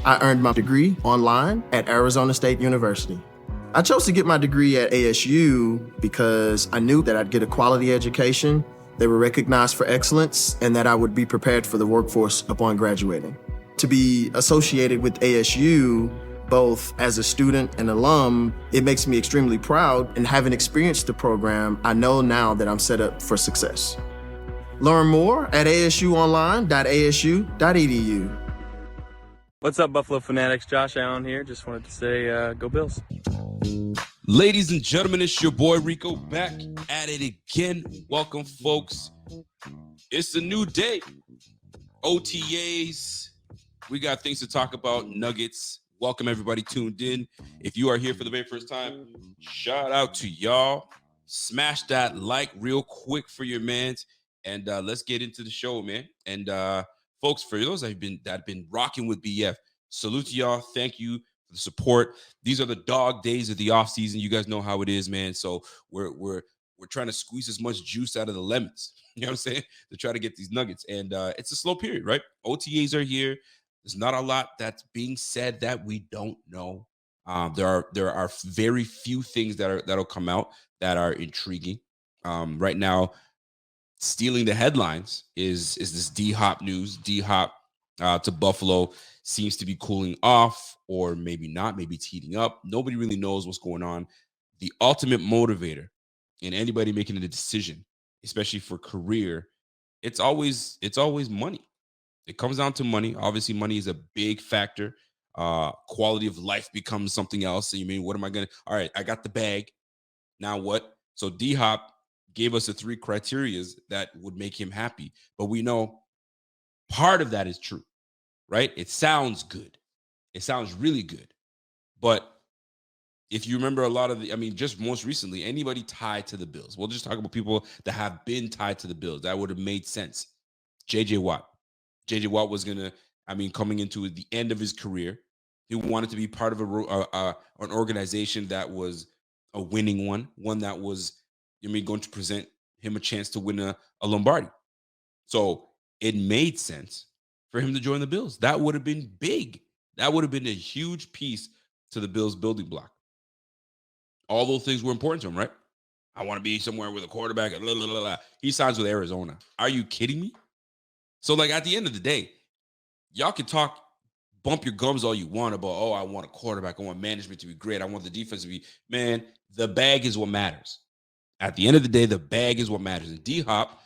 I earned my degree online at Arizona State University. I chose to get my degree at ASU because I knew that I'd get a quality education, they were recognized for excellence, and that I would be prepared for the workforce upon graduating. To be associated with ASU, both as a student and alum, it makes me extremely proud, and having experienced the program, I know now that I'm set up for success. Learn more at asuonline.asu.edu. What's up, Buffalo Fanatics? Josh Allen here. Just wanted to say, go Bills. Ladies and gentlemen, it's your boy Rico back at it again. Welcome, folks. It's a new day. OTAs. We got things to talk about. Nuggets. Welcome, everybody tuned in. If you are here for the very first time, shout out to y'all. Smash that like real quick for your mans. And let's get into the show, man. And folks, for those that have been rocking with BF, salute to y'all. Thank you for the support. These are the dog days of the off season. You guys know how it is, man. So we're trying to squeeze as much juice out of the lemons. You know what I'm saying? To try to get these nuggets. And it's a slow period, right? OTAs are here. There's not a lot that's being said that we don't know. There are very few things that'll come out that are intriguing. Right now, stealing the headlines is this D-Hop news. D-Hop to Buffalo seems to be cooling off, or maybe not. Maybe it's heating up. Nobody really knows what's going on. The ultimate motivator in anybody making a decision, especially for career, it's always money. It comes down to money. Obviously, money is a big factor. Quality of life becomes something else. So you mean, what am I gonna? All right, I got the bag. Now what? So D-Hop gave us the 3 criterias that would make him happy. But we know part of that is true, right? It sounds good. It sounds really good. But if you remember just most recently, anybody tied to the Bills, we'll just talk about people that have been tied to the Bills. That would have made sense. J.J. Watt. J.J. Watt was coming into the end of his career. He wanted to be part of an organization that was a winning one that was going to present him a chance to win a Lombardi. So it made sense for him to join the Bills. That would have been big. That would have been a huge piece to the Bills building block. All those things were important to him, right? I want to be somewhere with a quarterback. Blah, blah, blah, blah. He signs with Arizona. Are you kidding me? So, at the end of the day, y'all can bump your gums all you want about, I want a quarterback. I want management to be great. I want the defense to be, man, the bag is what matters. At the end of the day, the bag is what matters. And D-Hop,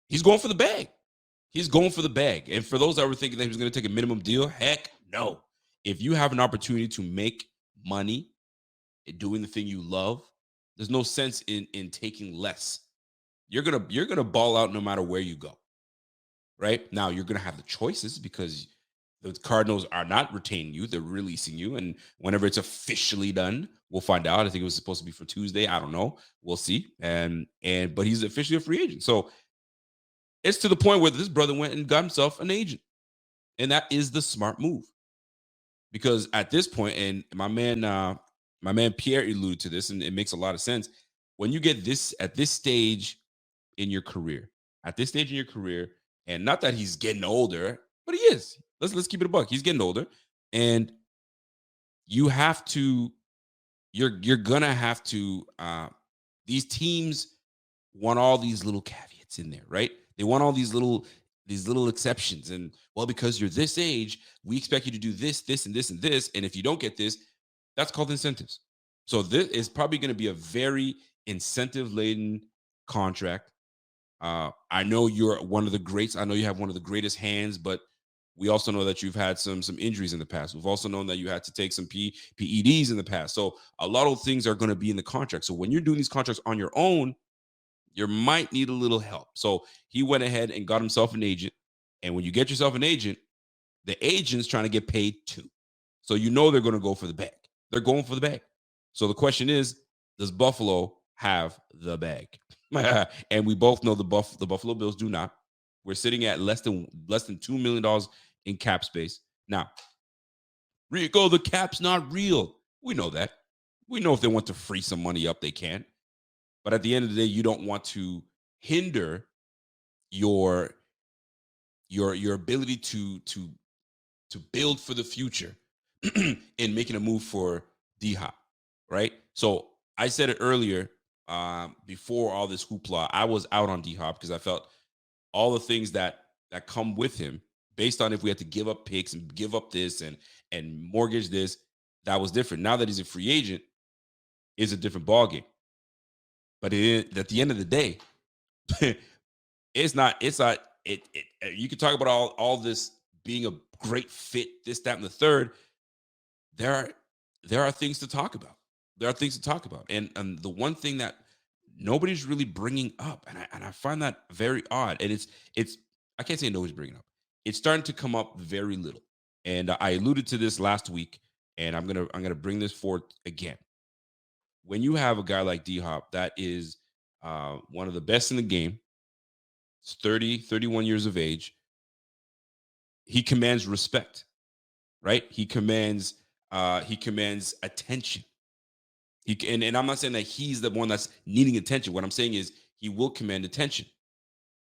he's going for the bag. He's going for the bag. And for those that were thinking that he was going to take a minimum deal, heck no. If you have an opportunity to make money doing the thing you love, there's no sense in taking less. You're gonna ball out no matter where you go. Right? Now you're gonna have the choices because the Cardinals are not retaining you, they're releasing you. And whenever it's officially done, we'll find out. I think it was supposed to be for Tuesday. I don't know. We'll see. But he's officially a free agent. So it's to the point where this brother went and got himself an agent. And that is the smart move. Because at this point, and my man Pierre alluded to this, and it makes a lot of sense. When you get this at this stage in your career, and not that he's getting older, but he is. Let's keep it a buck. He's getting older, and you're gonna have to. These teams want all these little caveats in there, right? They want all these little exceptions, and because you're this age, we expect you to do this, this, and this, and this, and if you don't get this, that's called incentives. So this is probably going to be a very incentive-laden contract. I know you're one of the greats. I know you have one of the greatest hands, but we also know that you've had some injuries in the past. We've also known that you had to take some PEDs in the past. So a lot of things are going to be in the contract. So when you're doing these contracts on your own, you might need a little help. So he went ahead and got himself an agent. And when you get yourself an agent, the agent's trying to get paid too. So they're going to go for the bag. They're going for the bag. So the question is, does Buffalo have the bag? And we both know the Buffalo Bills do not. We're sitting at less than $2 million in cap space. Now, Rico, the cap's not real. We know that. We know if they want to free some money up, they can. But at the end of the day, you don't want to hinder your ability to to build for the future in making a move for D-Hop, right? So I said it earlier, before all this hoopla, I was out on D-Hop because I felt all the things that come with him, based on if we had to give up picks and give up this and mortgage this, that was different. Now that he's a free agent, is a different ballgame. But at the end of the day, it's not. You can talk about all this being a great fit, this, that, and the third. There are things to talk about. There are things to talk about, and the one thing that nobody's really bringing up, and I find that very odd. And it's I can't say nobody's bringing it up. It's starting to come up very little, and I alluded to this last week, and I'm gonna bring this forward again. When you have a guy like D Hop that is one of the best in the game, it's 30, 31 years of age, he commands respect, right? He commands attention. And I'm not saying that he's the one that's needing attention. What I'm saying is he will command attention,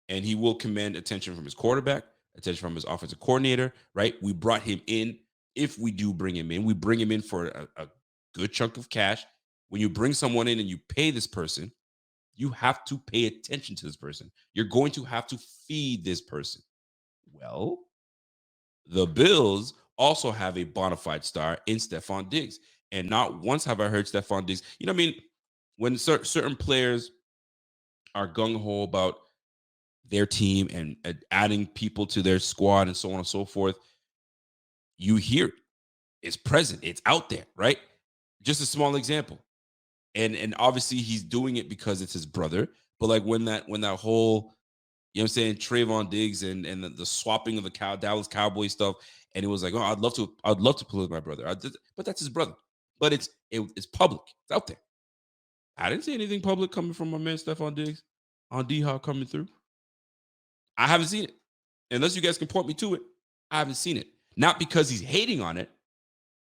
and he will command attention from his quarterback, attention from his offensive coordinator, right? We brought him in. If we do bring him in, we bring him in for a good chunk of cash. When you bring someone in and you pay this person, you have to pay attention to this person. You're going to have to feed this person. Well, the Bills also have a bona fide star in Stephon Diggs. And not once have I heard Stephon Diggs. You know what I mean? When certain players are gung-ho about their team and adding people to their squad and so on and so forth, you hear it. It's present. It's out there, right? Just a small example. And obviously he's doing it because it's his brother. But like when that whole, you know what I'm saying, Trayvon Diggs and the swapping of the Dallas Cowboy stuff, and it was like, oh, I'd love to play with my brother. But that's his brother. But it's public. It's out there. I didn't see anything public coming from my man Stephon Diggs on D-Hop coming through. I haven't seen it. Unless you guys can point me to it, I haven't seen it. Not because he's hating on it,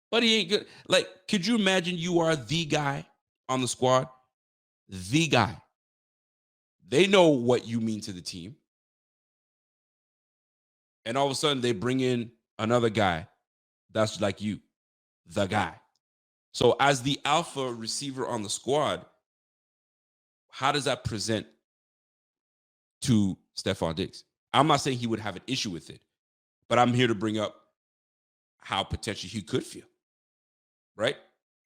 but he ain't good. Like, could you imagine you are the guy on the squad? The guy. They know what you mean to the team. And all of a sudden they bring in another guy that's like you, the guy. So as the alpha receiver on the squad, how does that present to Stephon Diggs? I'm not saying he would have an issue with it, but I'm here to bring up how potentially he could feel, right?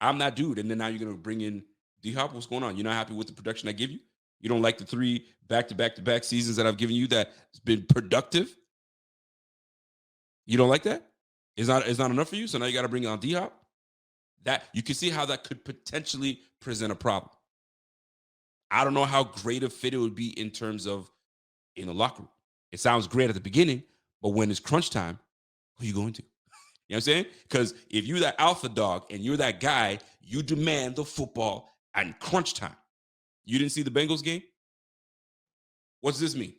I'm that dude. And then now you're going to bring in D-Hop. What's going on? You're not happy with the production I give you? You don't like the 3 back-to-back seasons that I've given you that's been productive? You don't like that? It's not enough for you? So now you got to bring on D-Hop? That you can see how that could potentially present a problem. I don't know how great a fit it would be in terms of in the locker room. It sounds great at the beginning, but when it's crunch time, who are you going to? You know what I'm saying? Because if you're that alpha dog and you're that guy, you demand the football at crunch time. You didn't see the Bengals game? What's this mean?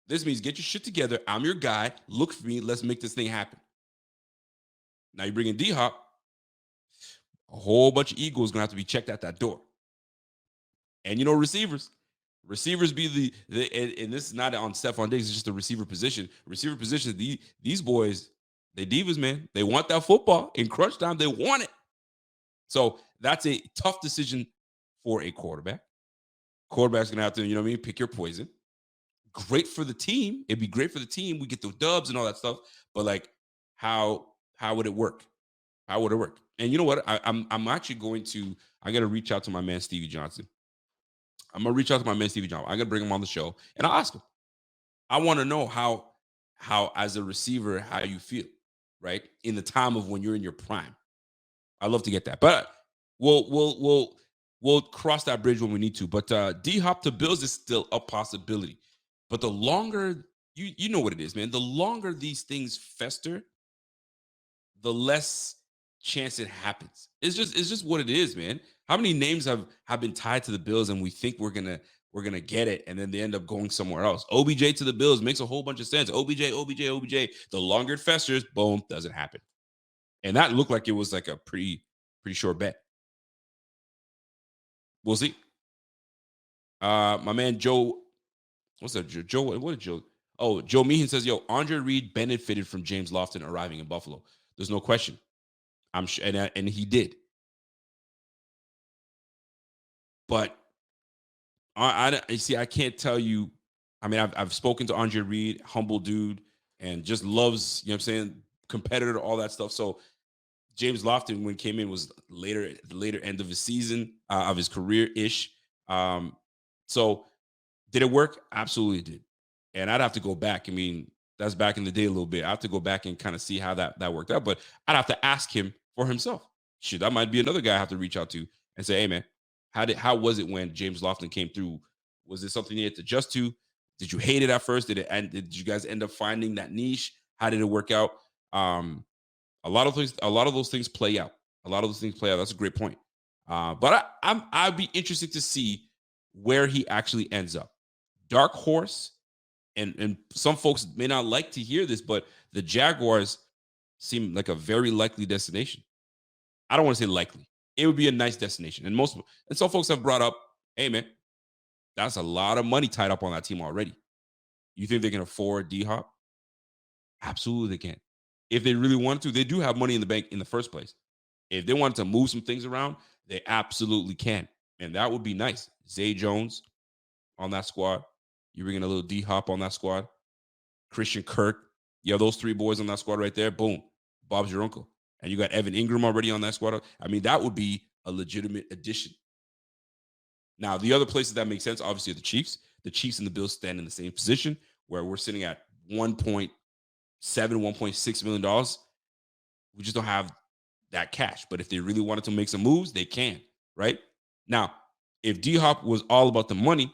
This means get your shit together. I'm your guy. Look for me. Let's make this thing happen. Now you bring in D-Hop. A whole bunch of egos going to have to be checked at that door. And you know, receivers be and this is not on Stephon Diggs, it's just a receiver position. Receiver position, these boys, they divas, man. They want that football. In crunch time, they want it. So that's a tough decision for a quarterback. Quarterback's going to have to, you know what I mean, pick your poison. Great for the team. It'd be great for the team. We get the dubs and all that stuff. But like, how would it work? How would it work? And you know what? I'm actually going to, I got to reach out to my man, Stevie Johnson. I'm going to reach out to my man, Stevie Johnson. I'm going to bring him on the show and I'll ask him. I want to know how as a receiver, how you feel, right? In the time of when you're in your prime. I'd love to get that. But we'll cross that bridge when we need to. But D-Hop to Bills is still a possibility. But the longer, you know what it is, man. The longer these things fester, the less chance it happens. It's just what it is, man. How many names have been tied to the Bills and we think we're gonna get it, and then they end up going somewhere else? OBJ to the Bills makes a whole bunch of sense. OBJ. The longer it festers, boom, doesn't happen. And that looked like it was like a pretty sure bet. We'll see. My man Joe, what's that? Joe, what did Joe? Oh, Joe Meehan says, yo, Andre Reed benefited from James Lofton arriving in Buffalo. There's no question. I'm sure, and he did. But I see. I can't tell you. I mean, I've spoken to Andre Reed, humble dude, and just loves, you know what I'm saying, competitor, all that stuff. So James Lofton, when he came in, was the later end of his season, of his career ish. So did it work? Absolutely did. And I'd have to go back. I mean, that's back in the day a little bit. I have to go back and kind of see how that worked out. But I'd have to ask him for himself. Shit, that might be another guy I have to reach out to and say, hey man, how was it when James Lofton came through? Was it something you had to adjust to? Did you hate it at first? Did you guys end up finding that niche? How did it work out? A lot of those things play out. That's a great point. But I'd be interested to see where he actually ends up. Dark horse, and some folks may not like to hear this, but the Jaguars seem like a very likely destination. I don't want to say likely. It would be a nice destination. And some folks have brought up, hey man, that's a lot of money tied up on that team already. You think they can afford D-Hop? Absolutely they can. If they really wanted to, they do have money in the bank in the first place. If they wanted to move some things around, they absolutely can. And that would be nice. Zay Jones on that squad. You bring in a little D-Hop on that squad. Christian Kirk. You have those three boys on that squad right there. Boom. Bob's your uncle. And you got Evan Ingram already on that squad. I mean, that would be a legitimate addition. Now, the other places that make sense, obviously, are the Chiefs. The Chiefs and the Bills stand in the same position where we're sitting at $1.7, $1.6 million. We just don't have that cash. But if they really wanted to make some moves, they can, right? Now, if D-Hop was all about the money,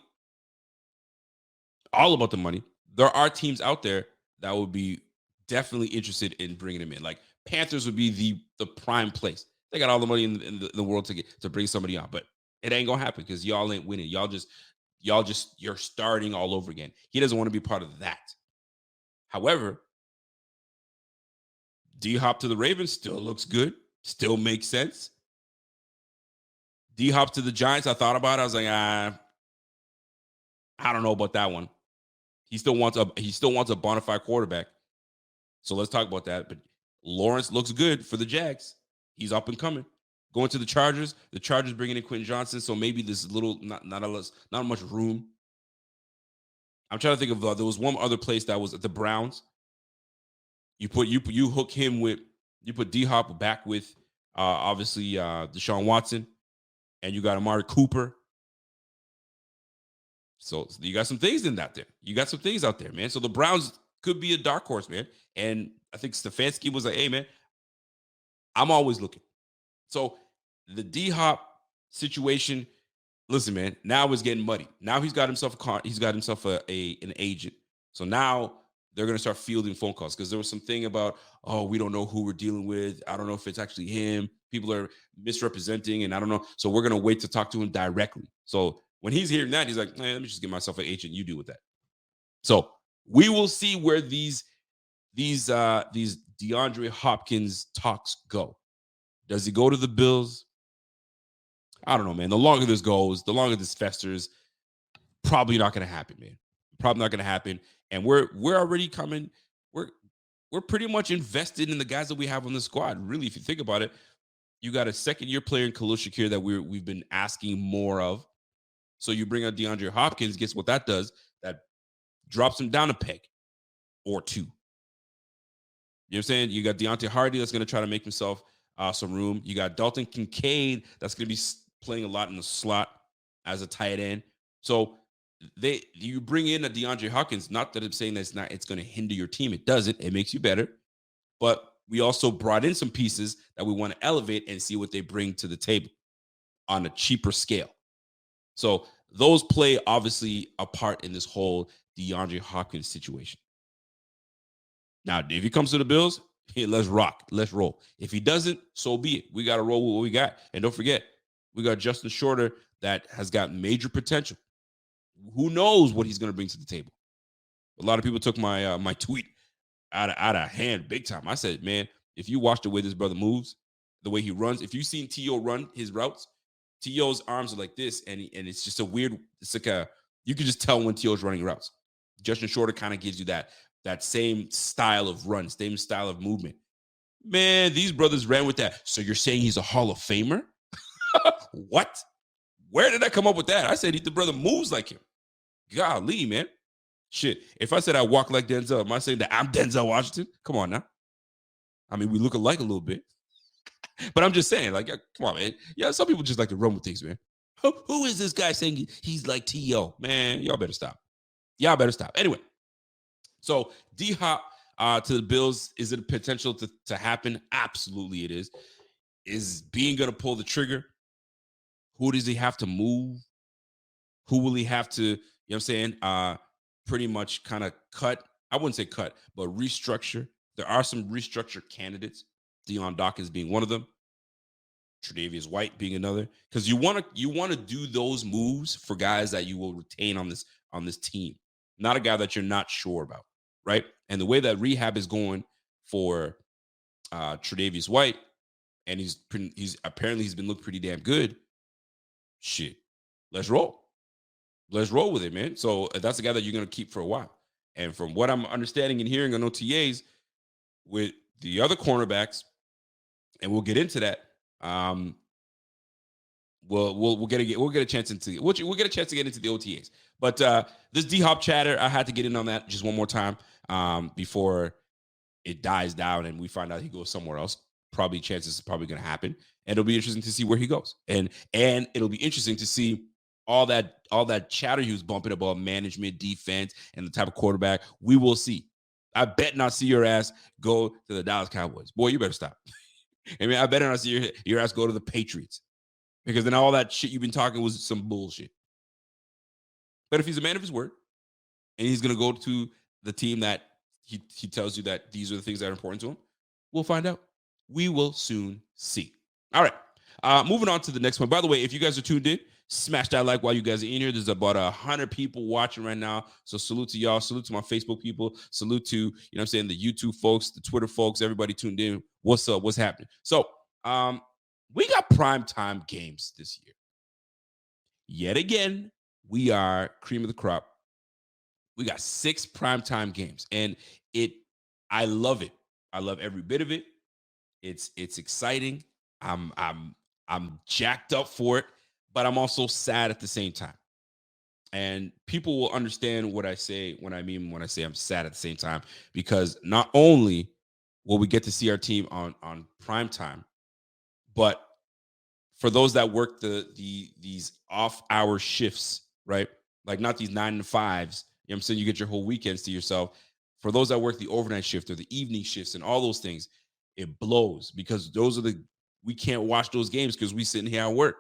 there are teams out there that would be definitely interested in bringing him in. Like Panthers would be the prime place. They got all the money in the world to bring somebody on, but it ain't gonna happen because y'all ain't winning. You're starting all over again. He doesn't want to be part of that. However, D-Hop to the Ravens still looks good, still makes sense. D-Hop to the Giants, I thought about it. I was like, I don't know about that one. He still wants a bona fide quarterback. So let's talk about that. But Lawrence looks good for the Jags. He's up and coming. Going to the Chargers. The Chargers bringing in Quentin Johnson. So maybe there's not much room. I'm trying to think of there was one other place that was at the Browns. You hook him with, you put D-Hop back with obviously Deshaun Watson, and you got Amari Cooper. So you got some things in that there. You got some things out there, man. So the Browns could be a dark horse, man. And I think Stefanski was like, hey, man, I'm always looking. So the D-Hop situation, listen, man, now it's getting muddy. Now he's got himself an agent. So now they're going to start fielding phone calls because there was something about, oh, we don't know who we're dealing with. I don't know if it's actually him. People are misrepresenting, and I don't know. So we're going to wait to talk to him directly. So when he's hearing that, he's like, let me just get myself an agent. You deal with that. So we will see where these DeAndre Hopkins talks go. Does he go to the Bills? I don't know, man. The longer this goes, the longer this festers, probably not going to happen, man. Probably not going to happen. And we're already coming. We're pretty much invested in the guys that we have on the squad. Really, if you think about it, you got a second-year player in Khalil Shakir that we've been asking more of. So you bring out DeAndre Hopkins, guess what that does? That drops him down a peg or two. You know what I'm saying? You got Deontay Hardy that's going to try to make himself some room. You got Dalton Kincaid that's going to be playing a lot in the slot as a tight end. So you bring in a DeAndre Hopkins, not that I'm saying that it's going to hinder your team. It doesn't. It makes you better. But we also brought in some pieces that we want to elevate and see what they bring to the table on a cheaper scale. So those play obviously a part in this whole DeAndre Hopkins situation. Now, if he comes to the Bills, hey, let's rock. Let's roll. If he doesn't, so be it. We got to roll with what we got. And don't forget, we got Justin Shorter that has got major potential. Who knows what he's going to bring to the table? A lot of people took my my tweet out of hand big time. I said, man, if you watch the way this brother moves, the way he runs, if you've seen T.O. run his routes, T.O.'s arms are like this, and it's just a weird, it's like you can just tell when T.O.'s running routes. Justin Shorter kind of gives you that same style of run, same style of movement. Man, these brothers ran with that. So you're saying he's a Hall of Famer? What? Where did I come up with that? I said the brother moves like him. Golly, man. Shit. If I said I walk like Denzel, am I saying that I'm Denzel Washington? Come on now. I mean, we look alike a little bit. But I'm just saying, like, come on, man. Yeah, some people just like to run with things, man. Who is this guy saying he's like T.O.? Man, y'all better stop. Y'all better stop. Anyway, so D-Hop to the Bills, is it a potential to happen? Absolutely it is. Is Bean going to pull the trigger? Who does he have to move? Who will he have to, you know what I'm saying, pretty much kind of cut? I wouldn't say cut, but restructure. There are some restructure candidates. Deion Dawkins being one of them. Tre'Davious White being another. Because you want to do those moves for guys that you will retain on this team. Not a guy that you're not sure about, right? And the way that rehab is going for Tre'Davious White, and he's been looking pretty damn good. Shit, let's roll. Let's roll with it, man. So that's a guy that you're going to keep for a while. And from what I'm understanding and hearing on OTAs with the other cornerbacks, and we'll get into that. We'll get a chance to get into the OTAs. But this D-Hop chatter, I had to get in on that just one more time before it dies down and we find out he goes somewhere else. Chances is probably going to happen, and it'll be interesting to see where he goes. And it'll be interesting to see all that chatter he was bumping about management, defense, and the type of quarterback. We will see. I bet not see your ass go to the Dallas Cowboys. Boy, you better stop. I mean, I better not see your ass go to the Patriots, because then all that shit you've been talking was some bullshit. But if he's a man of his word and he's going to go to the team that he tells you that these are the things that are important to him, we'll find out. We will soon see. All right. Moving on to the next one. By the way, if you guys are tuned in, smash that like while you guys are in here. There's about 100 people watching right now. So salute to y'all. Salute to my Facebook people. Salute to, the YouTube folks, the Twitter folks, everybody tuned in. What's up? What's happening? So we got primetime games this year. Yet again, we are cream of the crop. We got 6 primetime games, and I love it. I love every bit of it. It's exciting. I'm jacked up for it, but I'm also sad at the same time. And people will understand what I say when I say I'm sad at the same time, because not only will we get to see our team on prime time, but for those that work these off-hour shifts, right? Like not these 9 to 5s, I'm saying, you get your whole weekends to yourself. For those that work the overnight shift or the evening shifts and all those things, it blows, because we can't watch those games because we sitting here at work.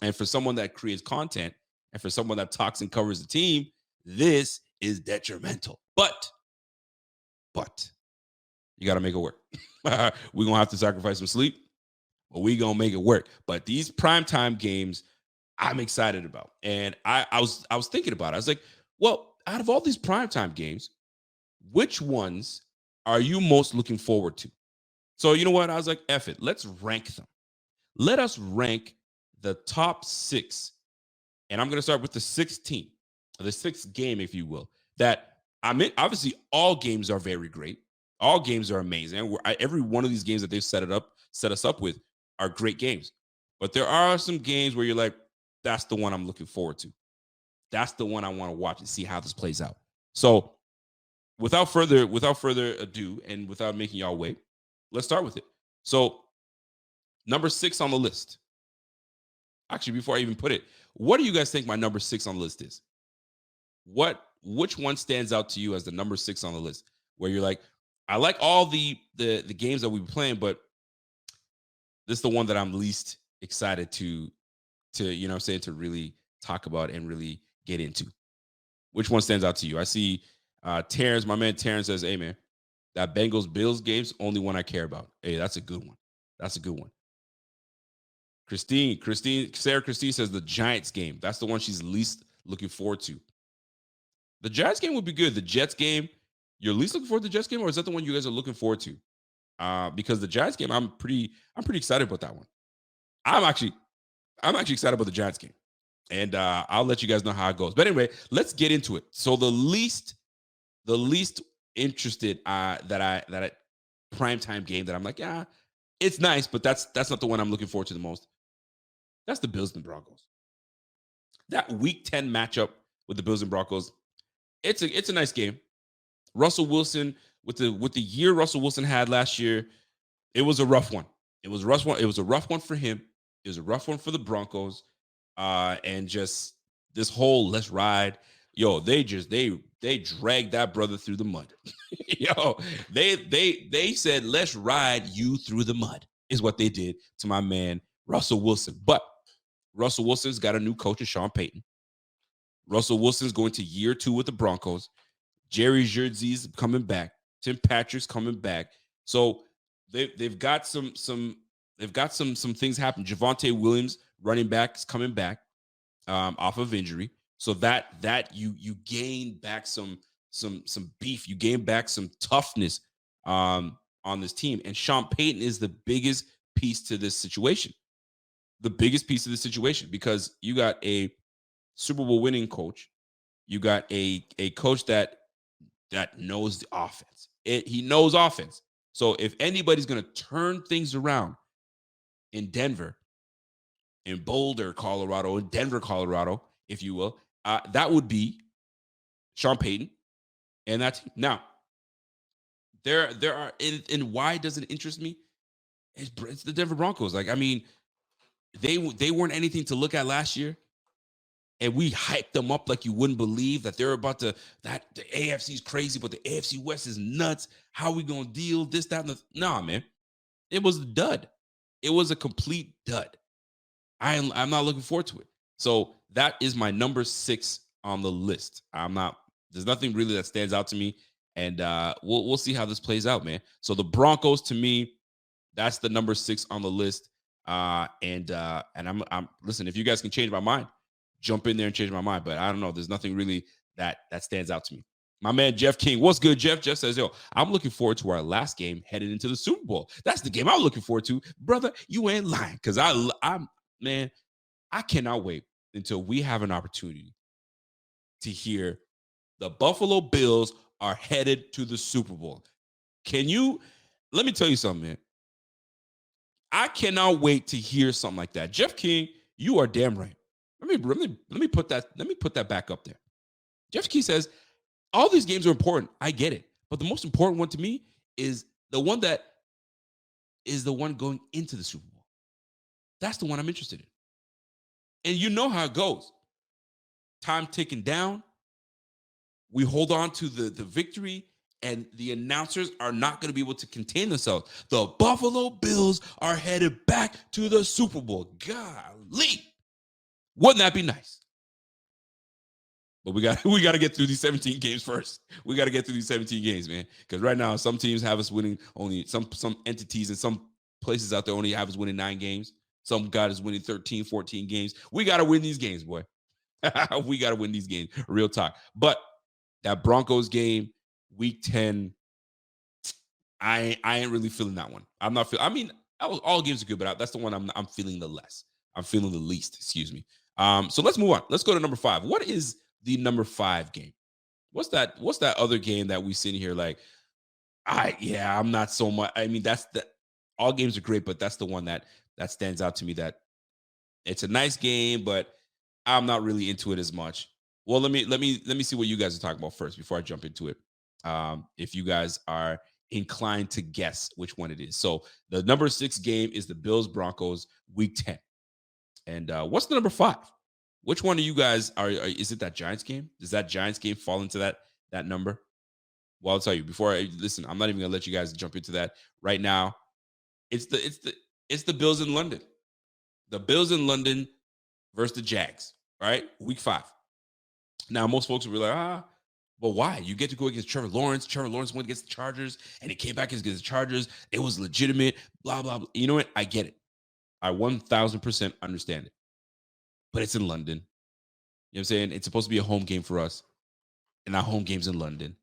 And for someone that creates content and for someone that talks and covers the team, this is detrimental. But you got to make it work. We're going to have to sacrifice some sleep, but we're going to make it work. But these primetime games, I'm excited about. And I was thinking about it. I was like, well, out of all these primetime games, which ones are you most looking forward to? So you know what? I was like, F it. Let's rank them. Let us rank the top 6. And I'm going to start with the 6th team, the 6th game, if you will. That, I mean, obviously all games are very great. All games are amazing. Every one of these games that they've set us up with are great games. But there are some games where you're like, that's the one I'm looking forward to. That's the one I want to watch and see how this plays out. So without further ado, and without making y'all wait, let's start with it. So number 6 on the list. Actually, before I even put it, what do you guys think my number 6 on the list is? Which one stands out to you as the number 6 on the list, where you're like, I like all the games that we've been playing, but this is the one that I'm least excited to to really talk about and really get into. Which one stands out to you? I see Terrence, my man Terrence says, hey man, that Bengals Bills game's only one I care about. Hey, that's a good one. That's a good one. Sarah Christine says the Giants game. That's the one she's least looking forward to. The Giants game would be good. The Jets game, you're least looking forward to the Jets game, or is that the one you guys are looking forward to? Because the Giants game, I'm pretty excited about that one. I'm actually excited about the Giants game. And I'll let you guys know how it goes. But anyway, let's get into it. So the least The least interested that I primetime game that I'm like, yeah, it's nice, but that's not the one I'm looking forward to the most. That's the Bills and Broncos. That Week 10 matchup with the Bills and Broncos, it's a nice game. Russell Wilson, with the year Russell Wilson had last year, it was a rough one. It was a rough one. It was a rough one for him. It was a rough one for the Broncos. And just this whole let's ride. Yo, they dragged that brother through the mud. Yo, they said let's ride you through the mud is what they did to my man Russell Wilson. But Russell Wilson's got a new coach in Sean Payton. Russell Wilson's going to year 2 with the Broncos. Jerry Jersey's coming back. Tim Patrick's coming back. So they've got some things happen. Javonte Williams, running back, is coming back off of injury. So that you gain back some beef. You gain back some toughness on this team. And Sean Payton is the biggest piece to this situation. The biggest piece of the situation, because you got a Super Bowl winning coach. You got a coach that knows the offense. He knows offense. So if anybody's going to turn things around in Denver, in Boulder, Colorado, in Denver, Colorado, if you will, that would be Sean Payton. And that's now there are, and why does it interest me? It's the Denver Broncos. Like, I mean, they weren't anything to look at last year. And we hyped them up like you wouldn't believe that they're about to, that the AFC is crazy, but the AFC West is nuts. How are we going to deal this, that, and the, nah, man. It was a dud. It was a complete dud. I'm not looking forward to it. So that is my number 6 on the list. There's nothing really that stands out to me. And we'll see how this plays out, man. So the Broncos, to me, that's the number 6 on the list. And I'm listen, if you guys can change my mind, jump in there and change my mind. But I don't know. There's nothing really that stands out to me. My man, Jeff King. What's good, Jeff? Jeff says, yo, I'm looking forward to our last game headed into the Super Bowl. That's the game I'm looking forward to. Brother, you ain't lying. Because man, I cannot wait until we have an opportunity to hear the Buffalo Bills are headed to the Super Bowl. Let me tell you something, man. I cannot wait to hear something like that. Jeff King, you are damn right. Let me put that back up there. Jeff King says, all these games are important. I get it. But the most important one to me is the one going into the Super Bowl. That's the one I'm interested in. And you know how it goes. Time ticking down. We hold on to the victory, and the announcers are not going to be able to contain themselves. The Buffalo Bills are headed back to the Super Bowl. Golly. Wouldn't that be nice? But we got to get through these 17 games first. We got to get through these 17 games, man. Because right now, some teams have us winning only, some entities and some places out there only have us winning 9 games. Some got us winning 13, 14 games. We got to win these games, boy. We got to win these games. Real talk. But that Broncos game, Week 10, I ain't really feeling that one. I'm not feeling. I mean, all games are good, but that's the one I'm feeling the less. I'm feeling the least. Excuse me. So let's move on. Let's go to number 5. What is the number 5 game? What's that other game that we sit here like? I'm not so much. I mean, all games are great, but that's the one that stands out to me. That it's a nice game, but I'm not really into it as much. Well, let me see what you guys are talking about first before I jump into it. If you guys are inclined to guess which one it is. So the number 6 game is the Bills Broncos Week 10. And what's the number 5? Which one of you guys are is it that Giants game? Does that Giants game fall into that number? Well, I'll tell you before I listen, I'm not even gonna let you guys jump into that right now. It's the Bills in London. The Bills in London versus the Jags, right? Week 5. Now, most folks will be like, but why? You get to go against Trevor Lawrence. Trevor Lawrence went against the Chargers, and he came back against the Chargers. It was legitimate, blah, blah, blah. You know what? I get it. I 1,000% understand it. But it's in London. You know what I'm saying? It's supposed to be a home game for us. And our home game's in London.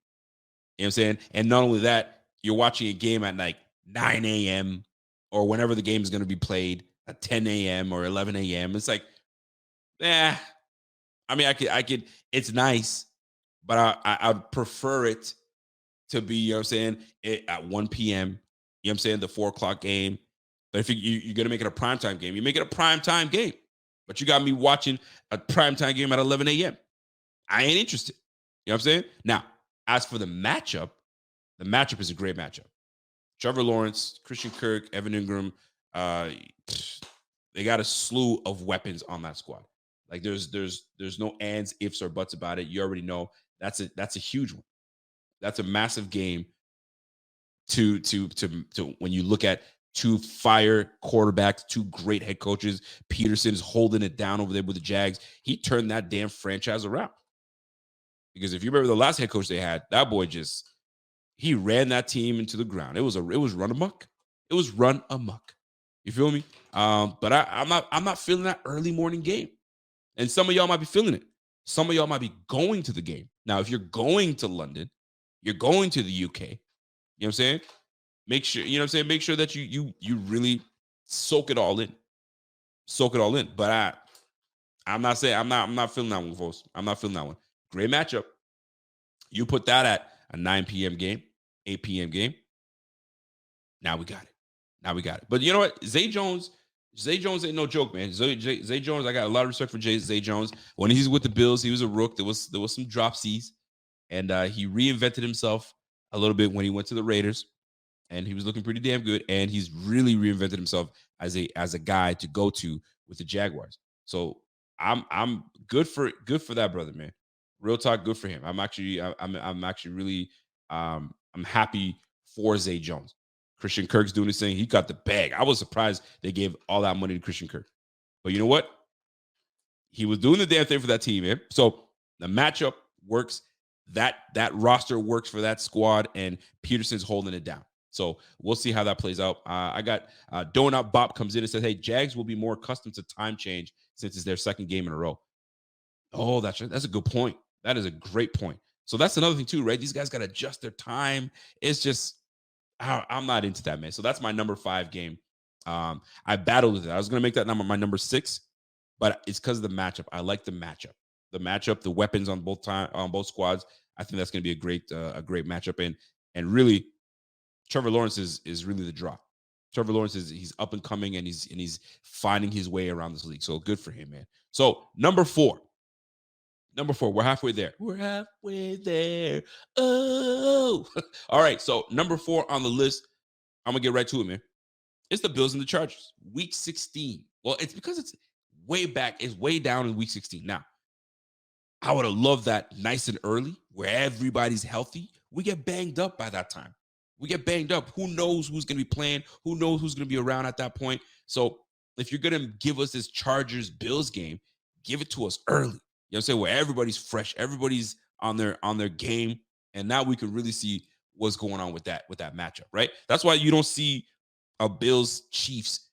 You know what I'm saying? And not only that, you're watching a game at like 9 a.m. or whenever the game is going to be played at 10 a.m. or 11 a.m. It's like, I mean, I could, it's nice, but I'd prefer it to be, you know what I'm saying, at 1 p.m. You know what I'm saying, the 4 o'clock game. But if you're gonna make it a primetime game, you make it a primetime game. But you got me watching a primetime game at 11 a.m. I ain't interested. You know what I'm saying? Now, as for the matchup is a great matchup. Trevor Lawrence, Christian Kirk, Evan Ingram, uh, they got a slew of weapons on that squad. Like there's no ands, ifs, or buts about it. You already know that's a huge one. That's a massive game to when you look at two fire quarterbacks, two great head coaches. Peterson is holding it down over there with the Jags. He turned that damn franchise around. Because if you remember the last head coach they had, that boy he ran that team into the ground. It was run amok. It was run amok. You feel me? But I'm not feeling that early morning game. And some of y'all might be feeling it. Some of y'all might be going to the game. Now, if you're going to London, you're going to the UK, you know what I'm saying? Make sure, you know what I'm saying? Make sure that you really soak it all in. Soak it all in. But I'm not feeling that one, folks. I'm not feeling that one. Great matchup. You put that at a 9 p.m. game, 8 p.m. game. Now we got it. But you know what? Zay Jones ain't no joke, man. Zay Jones, I got a lot of respect for Zay Jones. When he's with the Bills, he was a rook. There was some dropsies, and he reinvented himself a little bit when he went to the Raiders, and he was looking pretty damn good. And he's really reinvented himself as a guy to go to with the Jaguars. So I'm good for that brother, man. Real talk, good for him. I'm actually really I'm happy for Zay Jones. Christian Kirk's doing his thing. He got the bag. I was surprised they gave all that money to Christian Kirk. But you know what? He was doing the damn thing for that team, man. So the matchup works. That roster works for that squad, and Peterson's holding it down. So we'll see how that plays out. I got Donut Bop comes in and says, hey, Jags will be more accustomed to time change since it's their second game in a row. Oh, that's a good point. That is a great point. So that's another thing too, right? These guys got to adjust their time. It's just, I'm not into that, man. So that's my number 5 game. I battled with it. I was going to make that number my number 6, but it's because of the matchup. I like the matchup. The weapons on both squads. I think that's going to be a great matchup. And really, Trevor Lawrence is really the draw. Trevor Lawrence he's up and coming, and he's finding his way around this league. So good for him, man. So number 4, we're halfway there. Oh, all right. So number 4 on the list, I'm gonna get right to it, man. It's the Bills and the Chargers, week 16. Well, it's because it's way back. It's way down in week 16. Now, I would have loved that nice and early where everybody's healthy. We get banged up by that time. We get banged up. Who knows who's going to be playing? Who knows who's going to be around at that point? So if you're going to give us this Chargers-Bills game, give it to us early. You know what I'm saying? Where everybody's fresh, everybody's on their game, and now we can really see what's going on with that matchup, right? That's why you don't see a Bills-Chiefs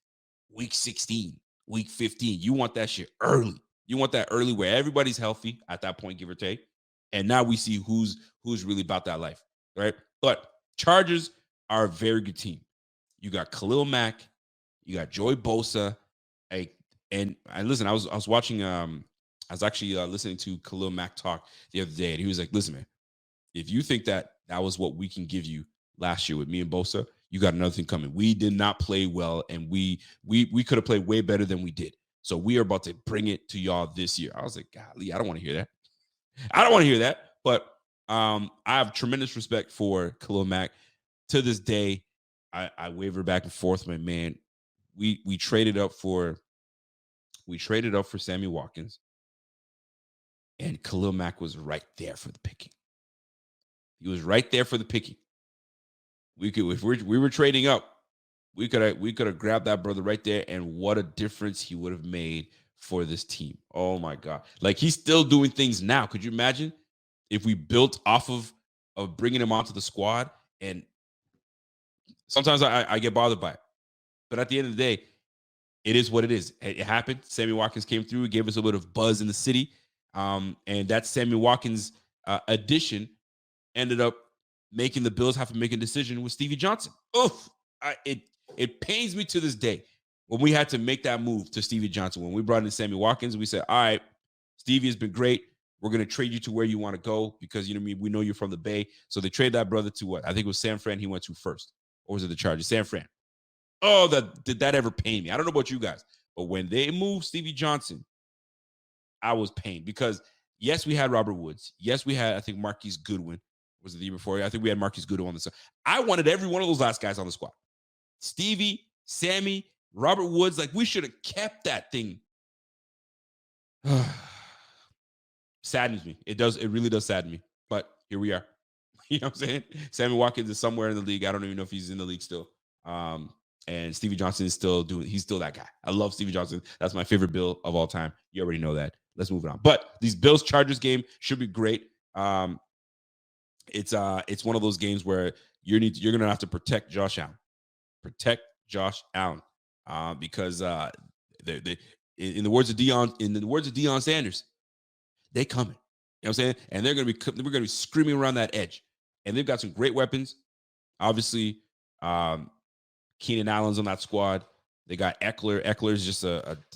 week 16, week 15. You want that shit early. You want that early where everybody's healthy at that point, give or take. And now we see who's really about that life, right? But Chargers are a very good team. You got Khalil Mack, you got Joey Bosa, and listen, I was watching. I was actually listening to Khalil Mack talk the other day, and he was like, "Listen, man, if you think that was what we can give you last year with me and Bosa, you got another thing coming. We did not play well, and we could have played way better than we did. So we are about to bring it to y'all this year." I was like, "Golly, I don't want to hear that. I don't want to hear that." But I have tremendous respect for Khalil Mack. To this day, I waver back and forth, my man. We traded up for Sammy Watkins, and Khalil Mack was right there for the picking. He was right there for the picking. If we were trading up, we could have grabbed that brother right there, and what a difference he would have made for this team. Oh my God. Like, he's still doing things now. Could you imagine if we built off of bringing him onto the squad? And sometimes I get bothered by it. But at the end of the day, it is what it is. It happened. Sammy Watkins came through, gave us a bit of buzz in the city. And that Sammy Watkins addition ended up making the Bills have to make a decision with Stevie Johnson. Oof. It pains me to this day when we had to make that move to Stevie Johnson. When we brought in Sammy Watkins, we said, all right, Stevie has been great. We're going to trade you to where you want to go because, you know what I mean, we know you're from the Bay. So they trade that brother to what? I think it was San Fran he went to first. Or was it the Chargers? San Fran. Oh, did that ever pain me? I don't know about you guys, but when they moved Stevie Johnson, I was pained because, yes, we had Robert Woods. Yes, we had, I think, Marquise Goodwin. Was it the year before? I think we had Marquise Goodwin on the side. I wanted every one of those last guys on the squad. Stevie, Sammy, Robert Woods. Like, we should have kept that thing. Saddens me. It does. It really does sadden me. But here we are. You know what I'm saying? Sammy Watkins is somewhere in the league. I don't even know if he's in the league still. And Stevie Johnson is still he's still that guy. I love Stevie Johnson. That's my favorite Bill of all time. You already know that. Let's move it on. But these Bills Chargers game should be great. It's one of those games where you're gonna have to protect Josh Allen. Protect Josh Allen. Because in the words of Deion Sanders, they coming. You know what I'm saying? And we're gonna be screaming around that edge. And they've got some great weapons. Obviously, Keenan Allen's on that squad. They got Eckler. Eckler's just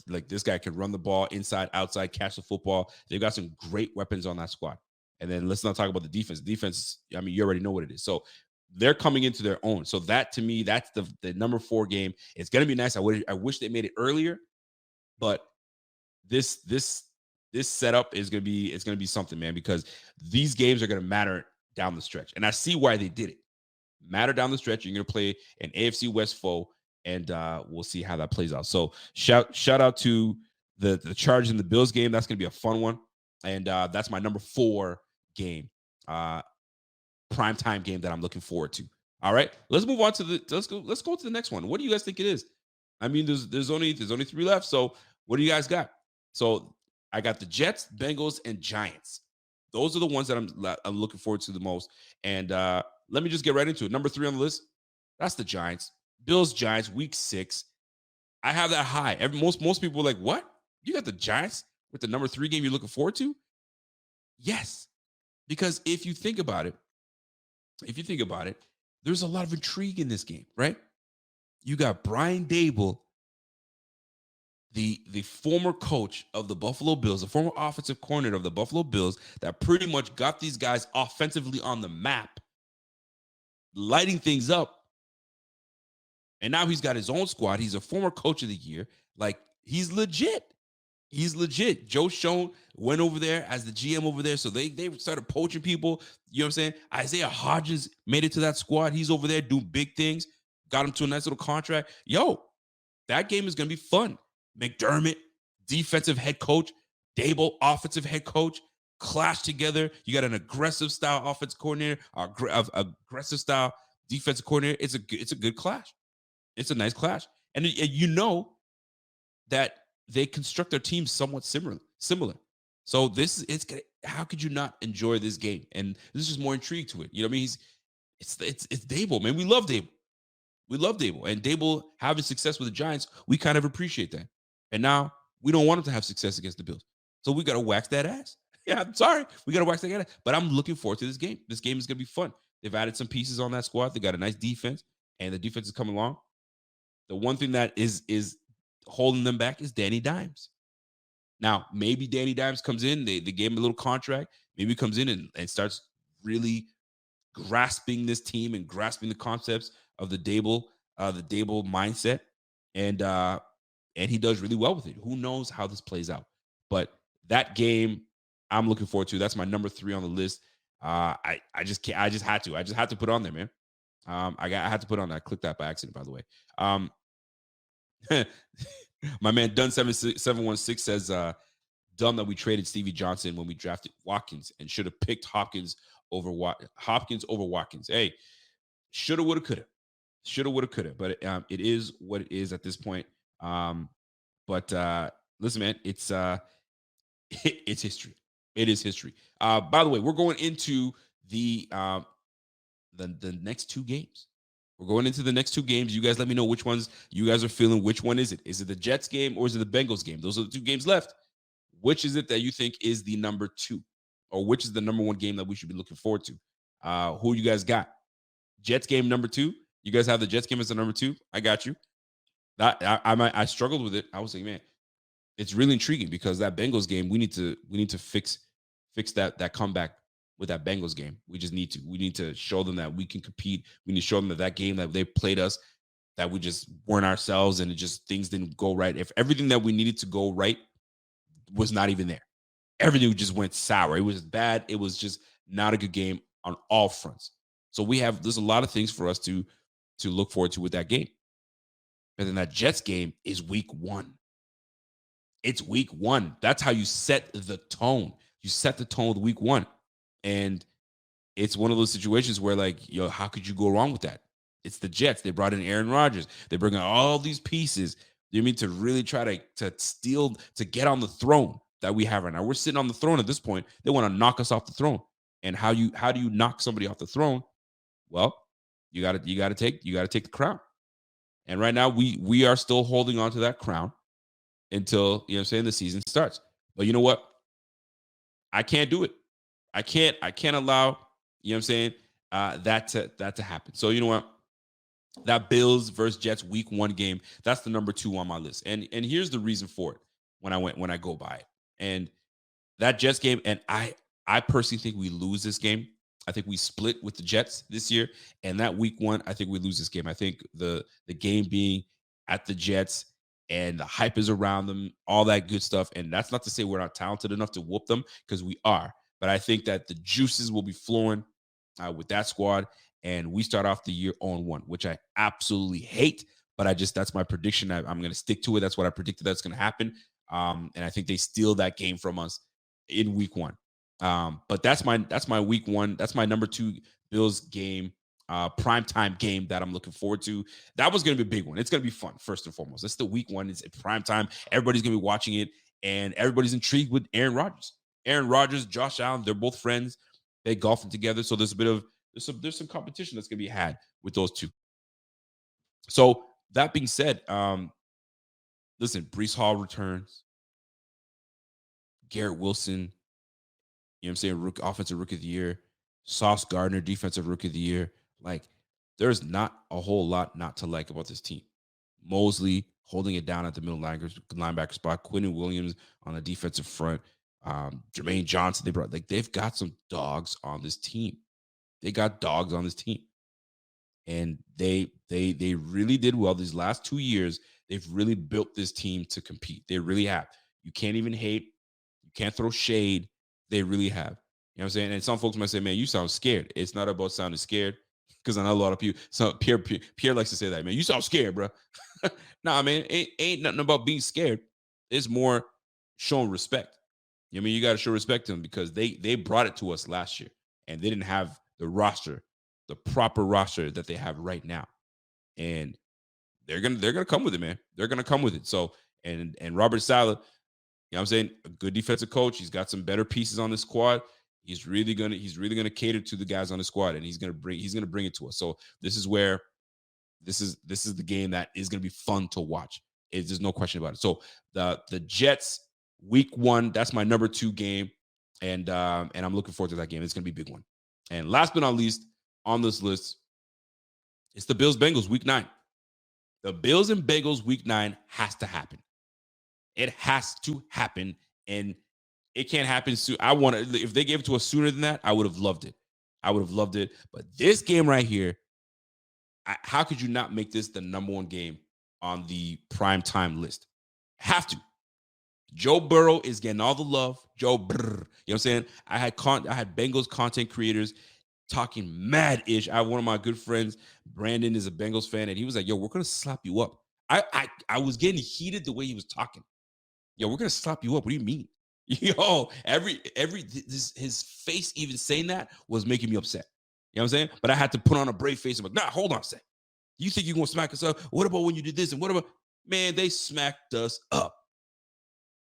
like this guy can run the ball inside, outside, catch the football. They've got some great weapons on that squad. And then let's not talk about the defense. Defense, I mean, you already know what it is. So they're coming into their own. So that, to me, that's the number 4 game. It's gonna be nice. I wish they made it earlier, but this setup is gonna be something, man, because these games are gonna matter down the stretch. And I see why they did it. Matter down the stretch. You're gonna play an AFC West foe, and we'll see how that plays out. So shout out to the Chargers and the Bills game. That's gonna be a fun one. And that's my number 4 game, primetime game that I'm looking forward to. All right, let's move on to let's go to the next one. What do you guys think it is? I mean, there's only 3 left. So what do you guys got? So I got the Jets, Bengals, and Giants. Those are the ones that I'm looking forward to the most. And let me just get right into it. Number 3 on the list, that's the Giants. Bills, Giants, week 6. I have that high. Most people are like, what? You got the Giants with the number 3 game you're looking forward to? Yes. Because if you think about it, there's a lot of intrigue in this game, right? You got Brian Daboll, the former coach of the Buffalo Bills, the former offensive coordinator of the Buffalo Bills, that pretty much got these guys offensively on the map, lighting things up. And now he's got his own squad. He's a former coach of the year. Like, he's legit. He's legit. Joe Schoen went over there as the GM over there. So they started poaching people. You know what I'm saying? Isaiah Hodgins made it to that squad. He's over there doing big things. Got him to a nice little contract. Yo, that game is going to be fun. McDermott, defensive head coach. Daboll, offensive head coach. Clash together. You got an aggressive style offensive coordinator, aggressive style defensive coordinator. It's a good clash. It's a nice clash. And you know that they construct their teams somewhat similar. So how could you not enjoy this game? And this is more intrigue to it. You know what I mean? It's Daboll, man. We love Daboll. And Daboll having success with the Giants, we kind of appreciate that. And now we don't want him to have success against the Bills. So we got to wax that ass. Yeah, I'm sorry. We got to wax that ass. But I'm looking forward to this game. This game is going to be fun. They've added some pieces on that squad. They got a nice defense, and the defense is coming along. The one thing that is holding them back is Danny Dimes. Now, maybe Danny Dimes comes in. They gave him a little contract. Maybe he comes in and starts really grasping this team and grasping the concepts of the Daboll mindset. And he does really well with it. Who knows how this plays out? But that game, I'm looking forward to. That's my number 3 on the list. I just had to put it on there, man. I had to put it on that. I clicked that by accident, by the way. My man Dunn716 says, dumb that we traded Stevie Johnson when we drafted Watkins and should have picked Hopkins over Watkins. Hey, shoulda, woulda, coulda. But it is what it is at this point. But listen, man, it's history. It is history. By the way, we're going into the next 2 games. We're going into the next 2 games. You guys let me know which ones you guys are feeling. Which one is it? Is it the Jets game or is it the Bengals game? Those are the 2 games left. Which is it that you think is the number 2? Or which is the number 1 game that we should be looking forward to? Who you guys got? Jets game number 2? You guys have the Jets game as the number 2? I got you. I struggled with it. I was like, man, it's really intriguing because that Bengals game, we need to fix fix that comeback with that Bengals game. We need to show them that we can compete. We need to show them that game that they played us, that we just weren't ourselves and it just things didn't go right. If everything that we needed to go right was not even there, everything just went sour. It was bad. It was just not a good game on all fronts. So there's a lot of things for us to look forward to with that game. But then that Jets game is week 1. It's week 1. That's how you set the tone. You set the tone with week 1. And it's one of those situations where, like, how could you go wrong with that? It's the Jets. They brought in Aaron Rodgers. They bring in all these pieces. You mean to really try to get on the throne that we have right now. We're sitting on the throne at this point. They want to knock us off the throne. And how do you knock somebody off the throne? Well, you got to take the crown. And right now we are still holding on to that crown until, the season starts. But you know what? I can't do it. I can't allow, that to happen. So you know what? That Bills versus Jets week 1 game, that's the number 2 on my list. And here's the reason for it when I go by it. And that Jets game, and I personally think we lose this game. I think we split with the Jets this year. And that week 1, I think we lose this game. I think the game being at the Jets and the hype is around them, all that good stuff. And that's not to say we're not talented enough to whoop them, because we are. But I think that the juices will be flowing with that squad. And we start off the year 0-1, which I absolutely hate. But that's my prediction. I'm going to stick to it. That's what I predicted that's going to happen. And I think they steal that game from us in week 1. But that's my week 1. That's my number 2 Bills game, primetime game that I'm looking forward to. That was going to be a big one. It's going to be fun, first and foremost. That's the week 1. It's primetime. Everybody's going to be watching it, and everybody's intrigued with Aaron Rodgers. Aaron Rodgers, Josh Allen, they're both friends. They golfing together, so there's some competition that's going to be had with those two. So that being said, listen, Breece Hall returns. Garrett Wilson, offensive rookie of the year. Sauce Gardner, defensive rookie of the year. Like, there's not a whole lot not to like about this team. Mosley holding it down at the middle linebacker spot. Quinnen Williams on the defensive front. Jermaine Johnson, they've got some dogs on this team. They got dogs on this team. And they really did well these last 2 years. They've really built this team to compete. They really have. You can't even hate. You can't throw shade. They really have. You know what I'm saying? And some folks might say, man, you sound scared. It's not about sounding scared, because I know a lot of people. So Pierre likes to say that, man, you sound scared, bro. Nah, man, ain't nothing about being scared. It's more showing respect. You got to show respect to them, because they brought it to us last year, and they didn't have the proper roster that they have right now. And they're gonna come with it, man. They're gonna come with it. So and Robert Saleh, a good defensive coach. He's got some better pieces on the squad. He's really gonna cater to the guys on the squad, and he's gonna bring it to us. So this is the game that is gonna be fun to watch. There's no question about it. So the Jets week 1, that's my number 2 game, and I'm looking forward to that game. It's gonna be a big one. And last but not least on this list, it's the Bills Bengals week 9. The Bills and Bengals week 9 has to happen. It has to happen, and it can't happen soon. If they gave it to us sooner than that, I would have loved it. But this game right here, how could you not make this the number 1 game on the primetime list? Have to. Joe Burrow is getting all the love. Joe Burrow, you know what I'm saying? I had Bengals content creators talking mad-ish. I have one of my good friends, Brandon, is a Bengals fan, and he was like, yo, we're going to slap you up. I was getting heated the way he was talking. Yo, we're going to slap you up. What do you mean? Yo, his face even saying that was making me upset. You know what I'm saying? But I had to put on a brave face. I'm like, nah, hold on a sec. You think you're going to smack us up? What about when you did this? And what about, man, they smacked us up.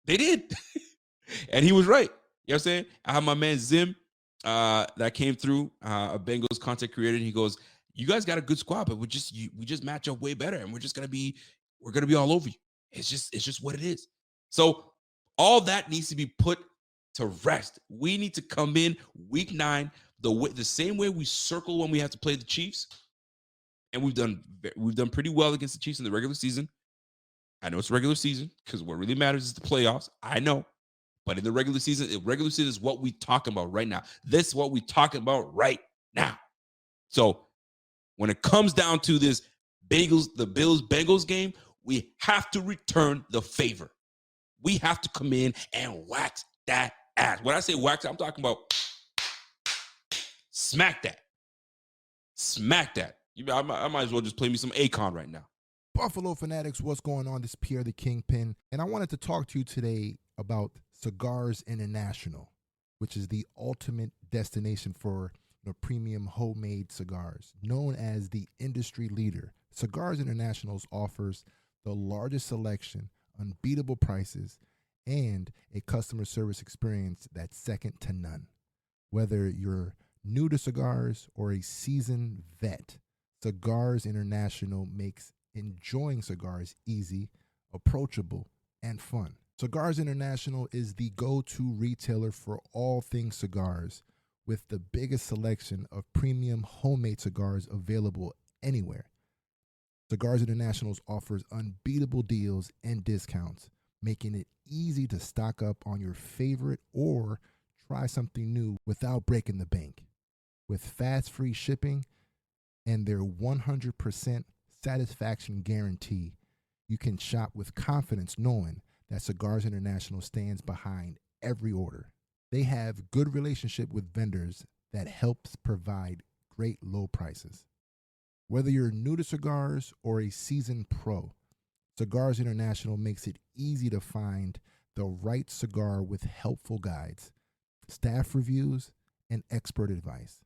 They did. And he was right. You know what I'm saying? I have my man Zim that came through, a Bengals content creator, and he goes, you guys got a good squad, but we just match up way better, and we're gonna be all over you. It's just what it is. So all that needs to be put to rest. We need to come in week 9 the same way we circle when we have to play the Chiefs, and we've done pretty well against the Chiefs in the regular season. I know it's regular season, because what really matters is the playoffs. I know. But in the regular season is what we talking about right now. This is what we talking about right now. So when it comes down to this the Bills-Bengals game, we have to return the favor. We have to come in and wax that ass. When I say wax, I'm talking about smack that. Smack that. I might as well just play me some Akon right now. Buffalo Fanatics, what's going on? This is Pierre the Kingpin, and I wanted to talk to you today about Cigars International, which is the ultimate destination for premium homemade cigars. Known as the industry leader, Cigars International offers the largest selection, unbeatable prices, and a customer service experience that's second to none. Whether you're new to cigars or a seasoned vet, Cigars International makes enjoying cigars easy, approachable, and fun. Cigars International is the go-to retailer for all things cigars, with the biggest selection of premium homemade cigars available anywhere. Cigars International offers unbeatable deals and discounts, making it easy to stock up on your favorite or try something new without breaking the bank. With fast free shipping and their 100% satisfaction guarantee, you can shop with confidence knowing that Cigars International stands behind every order. They have good relationship with vendors that helps provide great low prices. Whether you're new to cigars or a seasoned pro, Cigars International makes it easy to find the right cigar with helpful guides, staff reviews, and expert advice.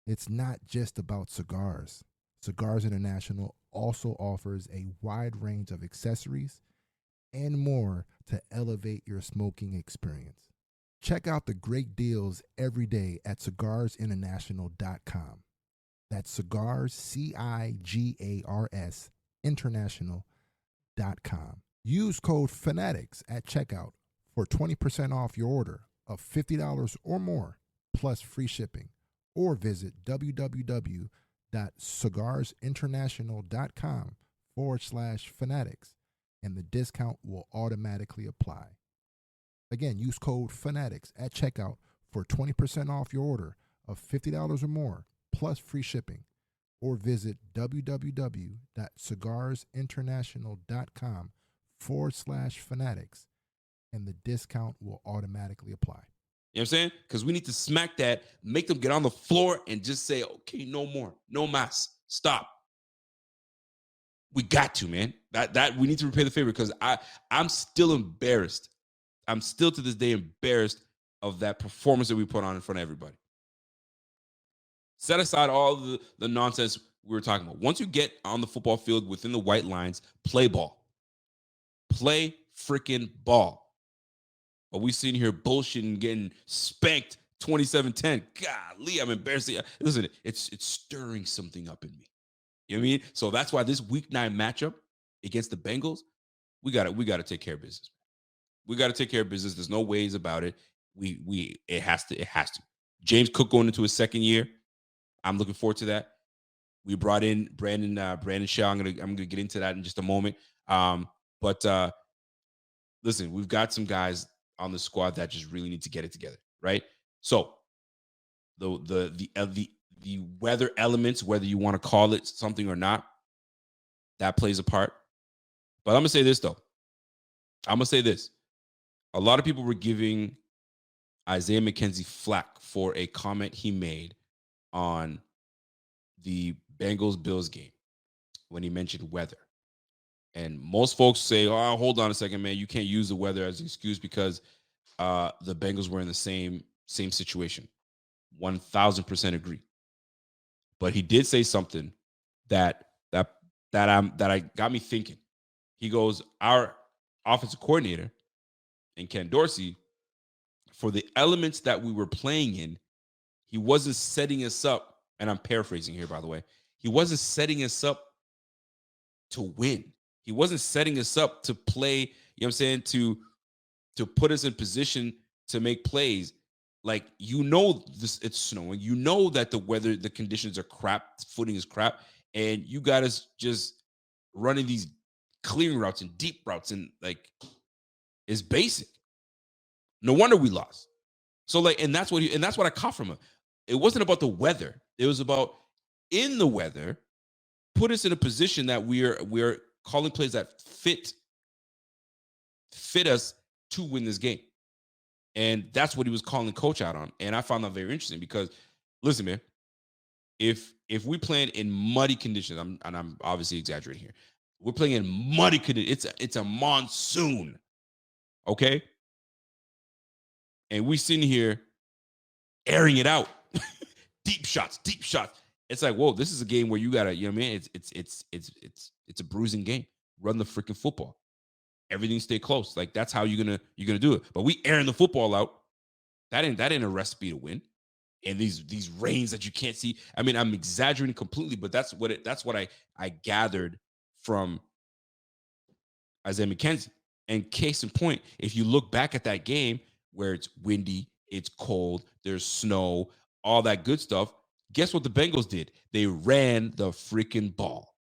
It's not just about cigars. Cigars International also offers a wide range of accessories and more to elevate your smoking experience. Check out the great deals every day at cigarsinternational.com. That's cigars, CIGARS, international.com. Use code FANATICS at checkout for 20% off your order of $50 or more, plus free shipping. Or visit www.cigarsinternational.com/fanatics, and the discount will automatically apply. Again, use code FANATICS at checkout for 20% off your order of $50 or more, plus free shipping. Or visit www.cigarsinternational.com/fanatics, and the discount will automatically apply. You know what I'm saying? Because we need to smack that, make them get on the floor and just say, okay, no more, no mas, stop. We got to, man. That we need to repay the favor, because I'm still embarrassed. I'm still to this day embarrassed of that performance that we put on in front of everybody. Set aside all the nonsense we were talking about. Once you get on the football field within the white lines, play ball. Play freaking ball. But we sitting here bullshitting, getting spanked 27-10. Golly, I'm embarrassed. Listen, it's stirring something up in me. You know what I mean? So that's why this week 9 matchup against the Bengals, we gotta take care of business. We gotta take care of business. There's no ways about it. It has to. James Cook going into his second year. I'm looking forward to that. We brought in Brandon Shaw. I'm gonna get into that in just a moment. But listen, we've got some guys on the squad that just really need to get it together, right? So the weather elements, whether you want to call it something or not, that plays a part. But I'm gonna say this though. A lot of people were giving Isaiah McKenzie flack for a comment he made on the Bengals-Bills game when he mentioned weather. And most folks say, oh, hold on a second, man. You can't use the weather as an excuse because the Bengals were in the same situation. 1,000% agree. But he did say something that got me thinking. He goes, our offensive coordinator and Ken Dorsey, for the elements that we were playing in, he wasn't setting us up, and I'm paraphrasing here, by the way. He wasn't setting us up to win. He wasn't setting us up to play, you know what I'm saying, to put us in position to make plays. Like, it's snowing. You know that the weather, the conditions are crap, footing is crap, and you got us just running these clearing routes and deep routes, and like, it's basic. No wonder we lost. So like, and that's what I caught from him. It wasn't about the weather. It was about in the weather, put us in a position that we're calling plays that fit us to win this game. And that's what he was calling coach out on. And I found that very interesting because listen, man, if we playing in muddy conditions, I'm obviously exaggerating here. We're playing in muddy conditions. It's a monsoon. Okay. And we sitting here airing it out. deep shots. It's like, whoa, this is a game where you gotta, you know what I mean? It's a bruising game. Run the freaking football. Everything stay close. Like that's how you're gonna do it. But we airing the football out. That ain't a recipe to win. And these rains that you can't see. I mean, I'm exaggerating completely, but that's what I gathered from Isaiah McKenzie. And case in point, if you look back at that game where it's windy, it's cold, there's snow, all that good stuff, guess what the Bengals did? They ran the freaking ball.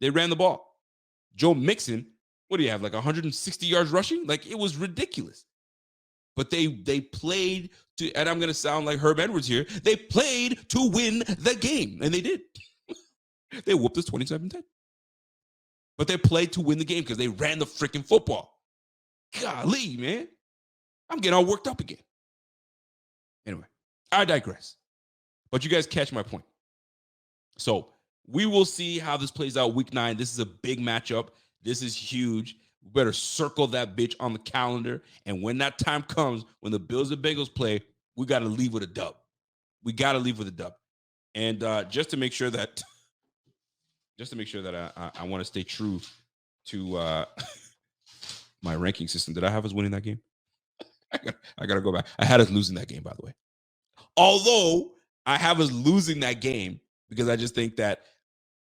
They ran the ball. Joe Mixon, what do you have, like 160 yards rushing? Like, it was ridiculous. But they played to, and I'm going to sound like Herb Edwards here, they played to win the game, and they did. They whooped us 27-10. But they played to win the game because they ran the freaking football. Golly, man. I'm getting all worked up again. Anyway, I digress. But you guys catch my point. So we will see how this plays out week 9. This is a big matchup. This is huge. We better circle that bitch on the calendar. And when that time comes, when the Bills and Bengals play, we got to leave with a dub. We got to leave with a dub. And just to make sure that I want to stay true to my ranking system. Did I have us winning that game? I got to go back. I had us losing that game, by the way. Although I have us losing that game because I just think that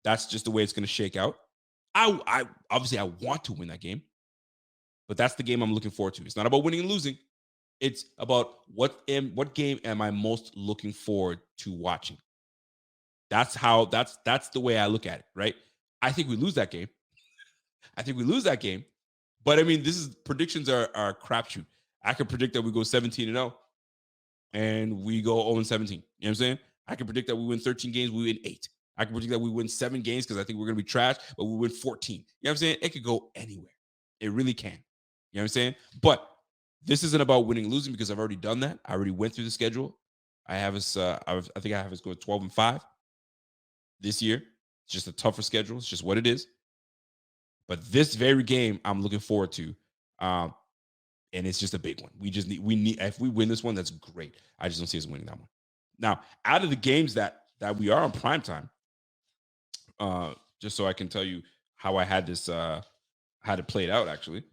that's just the way it's going to shake out. I obviously I want to win that game, but that's the game I'm looking forward to. It's not about winning and losing. It's about what game am I most looking forward to watching. That's the way I look at it, right? I think we lose that game. But I mean, predictions are a crapshoot. I can predict that we go 17-0 and we go 0-17. You know what I'm saying? I can predict that we win 13 games, we win 8. I can predict that we win 7 games because I think we're going to be trash, but we win 14. You know what I'm saying? It could go anywhere. It really can. You know what I'm saying? But this isn't about winning and losing because I've already done that. I already went through the schedule. I have us, I think I have us going 12-5 this year. It's just a tougher schedule. It's just what it is. But this very game I'm looking forward to. And it's just a big one. We need, if we win this one, that's great. I just don't see us winning that one. Now, out of the games that we are on primetime, just so I can tell you how I had this, had it played out actually.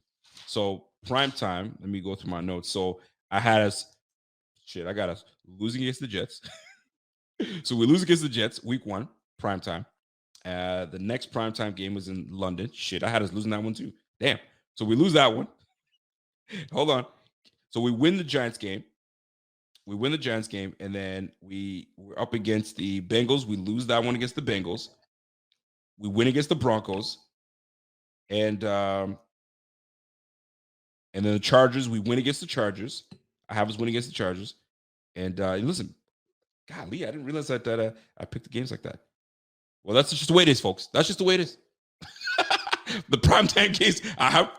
So primetime, let me go through my notes. So I got us losing against the Jets. So we lose against the Jets week 1, primetime. The next primetime game was in London. I had us losing that one too. Damn. So we lose that one. Hold on. So we win the Giants game. And then we're up against the Bengals. We lose that one against the Bengals. We win against the Broncos. And then the Chargers, we win against the Chargers. I have us win against the Chargers. And listen, golly, I didn't realize that I picked the games like that. Well, that's just the way it is, folks. That's just the way it is. The primetime games, I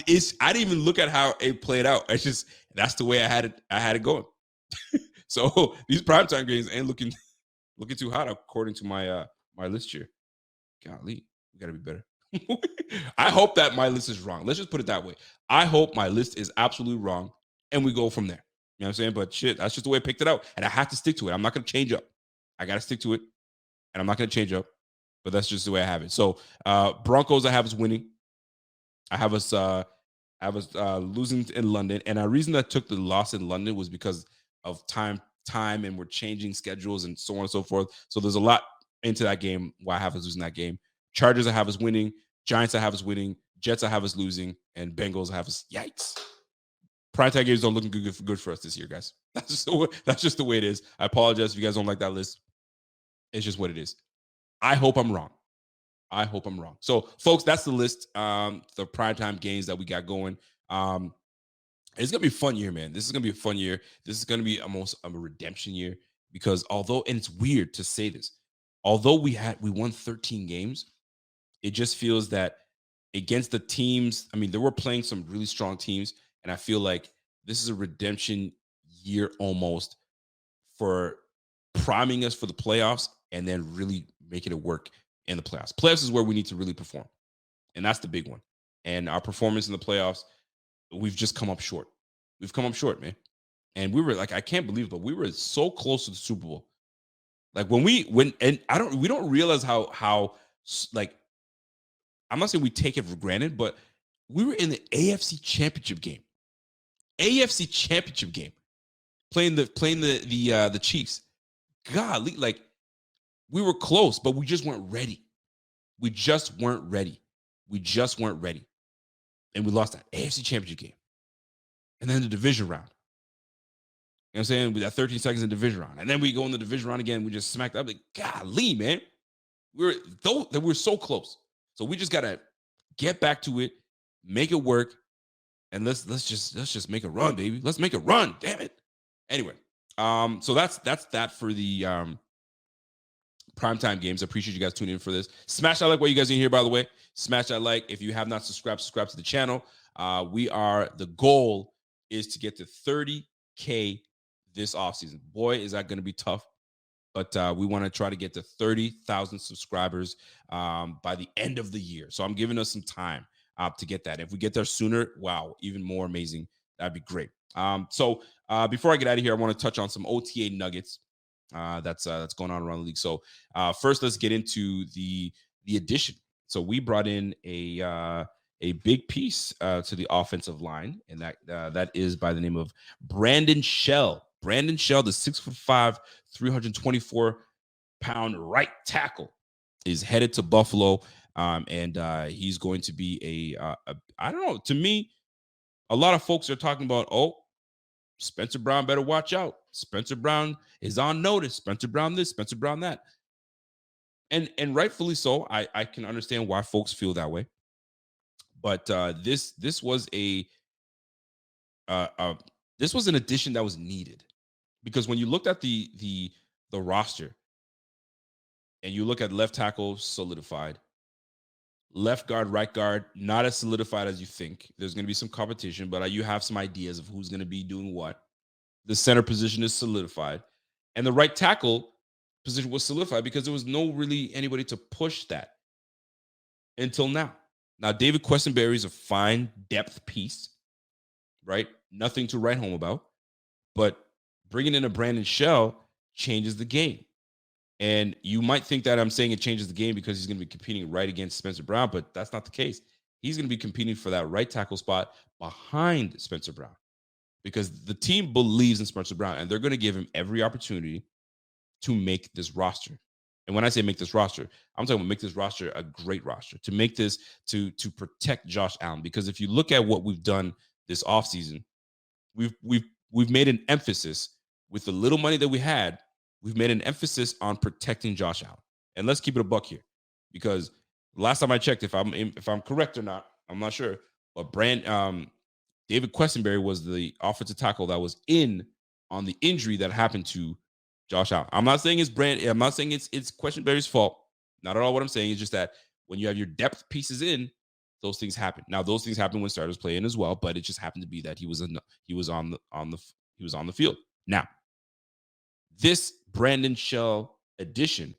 didn't even look at how it played out. It's just that's the way I had it going. So these primetime games ain't looking too hot according to my my list here. Golly, we gotta be better. I hope that my list is wrong. Let's just put it that way. I hope my list is absolutely wrong, and we go from there. You know what I'm saying? But shit, that's just the way I picked it out, and I have to stick to it. I'm not gonna change up. I gotta stick to it, and I'm not gonna change up. But that's just the way I have it. So Broncos, I have us winning. I have us losing in London. And the reason I took the loss in London was because of time, and we're changing schedules and so on and so forth. So there's a lot into that game why I have us losing that game. Chargers, I have us winning. Giants, I have us winning. Jets, I have us losing. And Bengals, I have us. Yikes. Primetime games don't look good for us this year, guys. That's just the way it is. I apologize if you guys don't like that list. It's just what it is. I hope I'm wrong. So, folks, that's the list. The primetime games that we got going. It's gonna be a fun year, man. This is gonna be a fun year. This is gonna be almost a redemption year because although, and it's weird to say this, although we won 13 games, it just feels that against the teams, I mean, they were playing some really strong teams, and I feel like this is a redemption year almost for priming us for the playoffs and then really making it work in the playoffs. Playoffs is where we need to really perform, and that's the big one. And our performance in the playoffs, we've just come up short. We've come up short, man. And we were like, I can't believe it, but we were so close to the Super Bowl. Like we don't realize like, I'm not saying we take it for granted, but we were in the AFC Championship game. AFC Championship game. Playing the Chiefs. Golly, like we were close, but we just weren't ready. We just weren't ready. We just weren't ready. And we lost that AFC Championship game. And then the division round. You know what I'm saying? We got 13 seconds in the division round. And then we go in the division round again. We just smacked up. Like, golly, man. We're so close. So we just gotta get back to it, make it work, and let's just make a run, baby. Let's make a run. Damn it. Anyway, so that's that for the primetime games. I appreciate you guys tuning in for this. Smash that like while you guys are in here, by the way. Smash that like. If you have not subscribed to the channel. The goal is to get to 30K this offseason. Boy, is that going to be tough. But we want to try to get to 30,000 subscribers by the end of the year. So I'm giving us some time to get that. If we get there sooner, wow, even more amazing. That'd be great. So before I get out of here, I want to touch on some OTA nuggets that's going on around the league. So first, let's get into the addition. So we brought in a big piece to the offensive line, and that is by the name of Brandon Shell. Brandon Shell, the 6'5", 324-pound right tackle, is headed to Buffalo, and he's going to be I don't know. To me, a lot of folks are talking about, Spencer Brown better watch out. Spencer Brown is on notice. Spencer Brown this, Spencer Brown that. And rightfully so. I can understand why folks feel that way. But this was an addition that was needed, because when you looked at the roster and you look at left tackle solidified, left guard, right guard not as solidified as you think. There's going to be some competition, but you have some ideas of who's going to be doing what. The center position is solidified, and the right tackle position was solidified because there was no really anybody to push that until now. Now, David Questenberry is a fine depth piece, right? Nothing to write home about. But bringing in a Brandon Shell changes the game. And you might think that I'm saying it changes the game because he's going to be competing right against Spencer Brown, but that's not the case. He's going to be competing for that right tackle spot behind Spencer Brown, because the team believes in Spencer Brown, and they're going to give him every opportunity to make this roster. And when I say make this roster, I'm talking about make this roster a great roster, to make this to protect Josh Allen. Because if you look at what we've done this offseason, we've made an emphasis with the little money that we had. We've made an emphasis on protecting Josh Allen. And let's keep it a buck here, because last time I checked, if I'm correct or not, I'm not sure. But David Questenberry was the offensive tackle that was in on the injury that happened to Josh Allen. I'm not saying it's Questenberry's fault. Not at all. What I'm saying is just that when you have your depth pieces in, those things happen. Now, those things happen when starters play in as well, but it just happened to be that he was on the field. Now, this Brandon Shell addition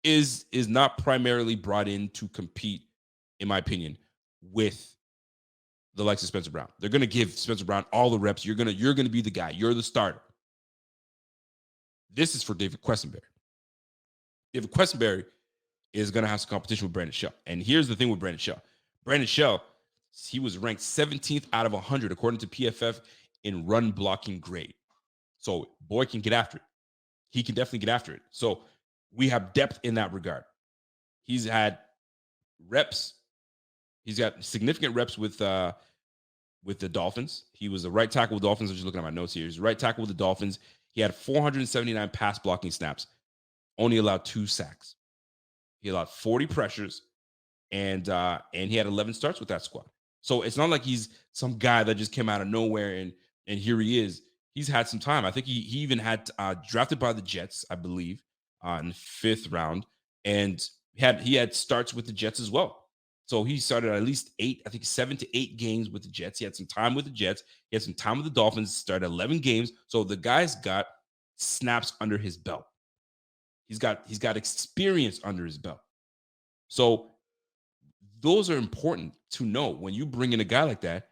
is not primarily brought in to compete, in my opinion, with the likes of Spencer Brown. They're going to give Spencer Brown all the reps. You're going to be the guy. You're the starter. This is for David Questenberry. David Questenberry is going to have some competition with Brandon Shell. And here's the thing with Brandon Shell. Brandon Shell, he was ranked 17th out of 100 according to PFF in run blocking grade. So boy can get after it. He can definitely get after it. So we have depth in that regard. He's had reps. He's got significant reps with the Dolphins. He was a right tackle with the Dolphins. I'm just looking at my notes here. He's a right tackle with the Dolphins. He had 479 pass blocking snaps, only allowed 2 sacks. He allowed 40 pressures, and he had 11 starts with that squad. So it's not like he's some guy that just came out of nowhere and here he is. He's had some time. I think he even had drafted by the Jets, I believe, in the 5th round, and he had starts with the Jets as well. So he started at least 8, I think 7 to 8 games with the Jets. He had some time with the Jets. He had some time with the Dolphins. Started 11 games. So the guy's got snaps under his belt. He's got experience under his belt. So those are important to know when you bring in a guy like that,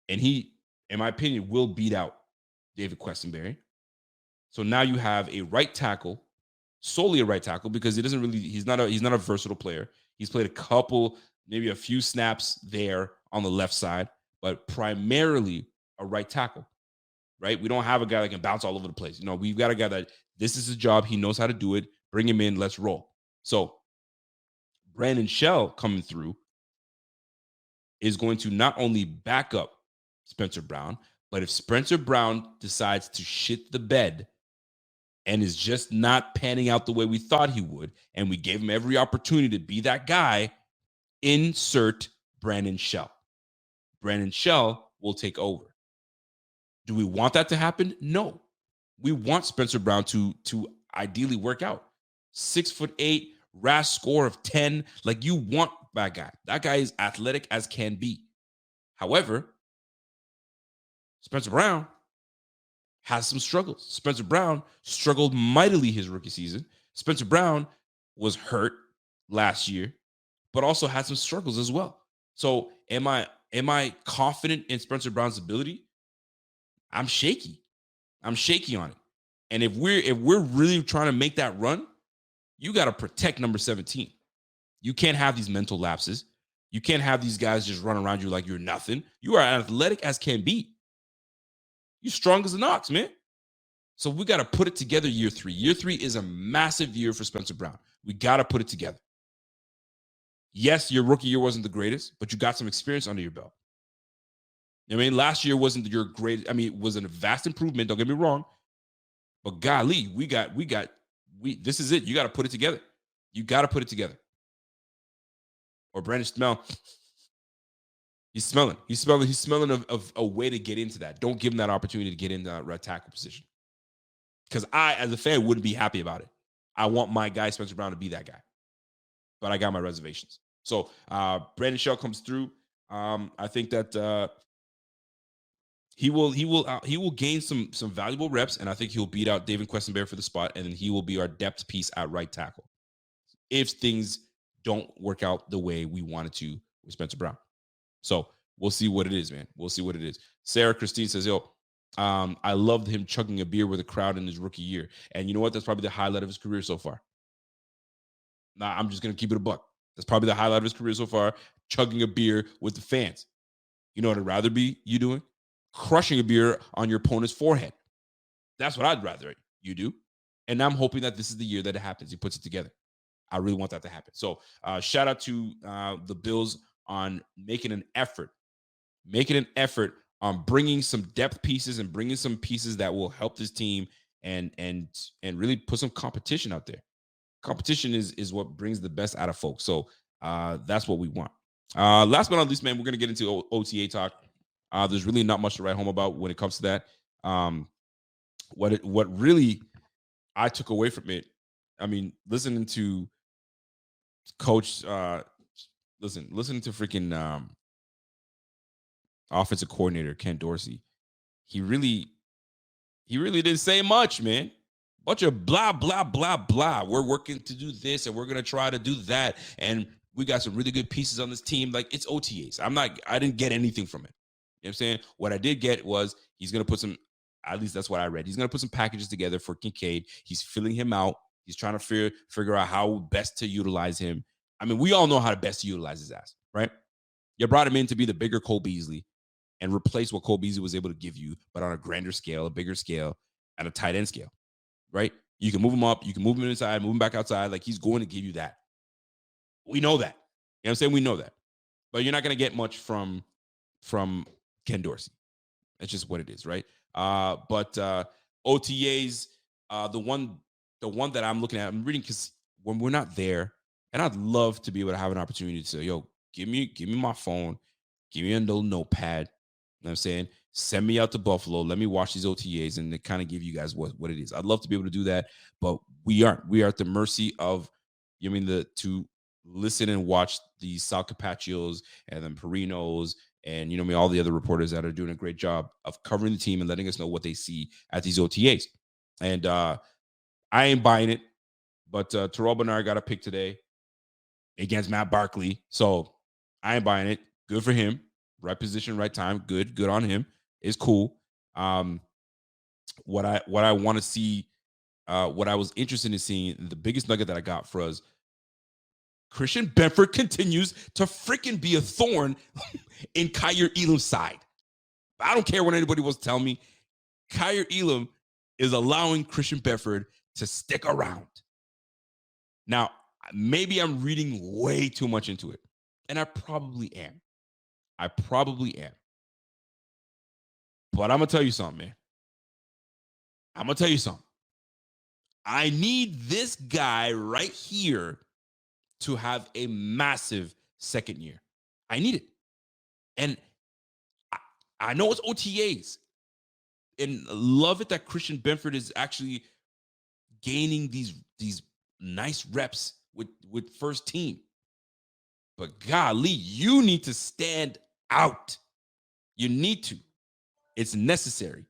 and he, in my opinion, will beat out David Questenberry. So now you have a right tackle, solely a right tackle, because he's not a versatile player. He's played a couple, maybe a few snaps there on the left side, but primarily a right tackle. Right? We don't have a guy that can bounce all over the place. We've got a guy that this is his job. He knows how to do it. Bring him in. Let's roll. So Brandon Shell coming through is going to not only back up Spencer Brown, but if Spencer Brown decides to shit the bed and is just not panning out the way we thought he would, and we gave him every opportunity to be that guy, insert Brandon Shell. Brandon Shell will take over. Do we want that to happen? No. We want Spencer Brown to ideally work out. 6'8", RAS score of 10. Like, you want that guy. That guy is athletic as can be. However, Spencer Brown has some struggles. Spencer Brown struggled mightily his rookie season. Spencer Brown was hurt last year, but also had some struggles as well. So am I confident in Spencer Brown's ability? I'm shaky. I'm shaky on it. And if we're really trying to make that run, you got to protect number 17. You can't have these mental lapses. You can't have these guys just run around you like you're nothing. You are athletic as can be. You're strong as an ox, man. So we got to put it together year 3. Year 3 is a massive year for Spencer Brown. We got to put it together. Yes, your rookie year wasn't the greatest, but you got some experience under your belt. I mean, last year wasn't your great. I mean, it was a vast improvement. Don't get me wrong, but golly, this is it. You got to put it together. You got to put it together. Or Brandon Smell, he's smelling of a way to get into that. Don't give him that opportunity to get in that right tackle position. Because I, as a fan, wouldn't be happy about it. I want my guy Spencer Brown to be that guy, but I got my reservations. So Brandon Shell comes through. I think that. He will gain some valuable reps, and I think he'll beat out David Questenberry for the spot, and then he will be our depth piece at right tackle if things don't work out the way we wanted to with Spencer Brown. So we'll see what it is, man. We'll see what it is. Sarah Christine says, I loved him chugging a beer with a crowd in his rookie year. And you know what? That's probably the highlight of his career so far. Nah, I'm just going to keep it a buck. That's probably the highlight of his career so far, chugging a beer with the fans. You know what I'd rather be you doing? Crushing a beer on your opponent's forehead. That's what I'd rather you do. And I'm hoping that this is the year that it happens. He puts it together. I really want that to happen. So shout out to the Bills on making an effort on bringing some depth pieces and bringing some pieces that will help this team and really put some competition out there. Competition is what brings the best out of folks. So that's what we want. Last but not least, man, we're going to get into OTA talk. There's really not much to write home about when it comes to that. What really I took away from it, I mean, listening to Coach, listening to freaking offensive coordinator Ken Dorsey, he really didn't say much, man. Bunch of blah blah blah blah. We're working to do this, and we're gonna try to do that, and we got some really good pieces on this team. Like, it's OTAs. I didn't get anything from it. You know what I'm saying? What I did get was he's going to put some, at least that's what I read. He's going to put some packages together for Kincaid. He's filling him out. He's trying to figure out how best to utilize him. I mean, we all know how to best utilize his ass, right? You brought him in to be the bigger Cole Beasley and replace what Cole Beasley was able to give you, but on a grander scale, a bigger scale, at a tight end scale, right? You can move him up. You can move him inside, move him back outside. Like, he's going to give you that. We know that. You know what I'm saying? We know that. But you're not going to get much from Ken Dorsey. That's just what it is, right? But OTAs, the one that I'm looking at, I'm reading because when we're not there, and I'd love to be able to have an opportunity to say, yo, give me my phone, Give me a little notepad. You know what I'm saying? Send me out to Buffalo. Let me watch these OTAs and kind of give you guys what it is. I'd love to be able to do that, but we aren't. We are at the mercy of, to listen and watch the Sal Capaccio's and then Perinos and, all the other reporters that are doing a great job of covering the team and letting us know what they see at these OTAs. And I ain't buying it, but Terrell Bernard got a pick today against Matt Barkley. So I ain't buying it. Good for him. Right position, right time. Good on him. It's cool. What I want to see, what I was interested in seeing, the biggest nugget that I got for us, Christian Benford continues to freaking be a thorn in Kaiir Elam's side. I don't care what anybody wants to tell me. Kaiir Elam is allowing Christian Benford to stick around. Now, maybe I'm reading way too much into it, and I probably am. But I'm going to tell you something, man. I need this guy right here to have a massive second year. I need it. And I know it's OTAs. And love it that Christian Benford is actually gaining these nice reps with first team. But golly, you need to stand out. You need to. It's necessary.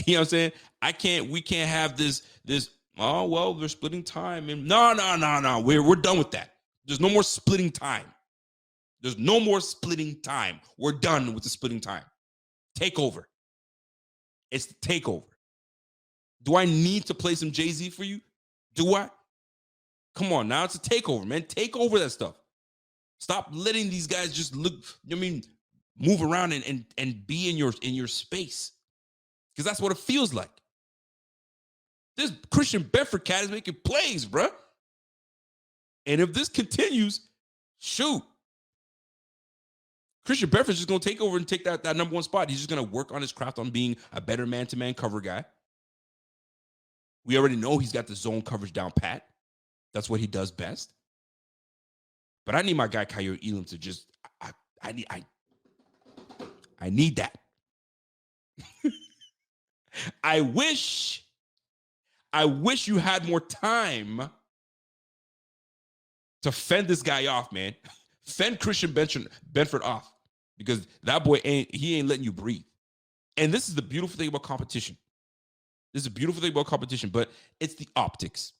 You know what I'm saying? We can't have this, oh, well, they're splitting time. And no. We're done with that. There's no more splitting time. We're done with the splitting time. Takeover. It's the takeover. Do I need to play some Jay-Z for you? Do I? Come on, now it's a takeover, man. Take over that stuff. Stop letting these guys just move around and be in your space. Because that's what it feels like. This Christian Benford cat is making plays, bruh. And if this continues, shoot. Christian Benford is just going to take over and take that number one spot. He's just going to work on his craft on being a better man-to-man cover guy. We already know he's got the zone coverage down pat. That's what he does best. But I need my guy Kaiir Elam to just, I need that. I wish you had more time to fend this guy off, man. Fend Christian Benford off, because that boy ain't letting you breathe. And this is the beautiful thing about competition. But it's the optics.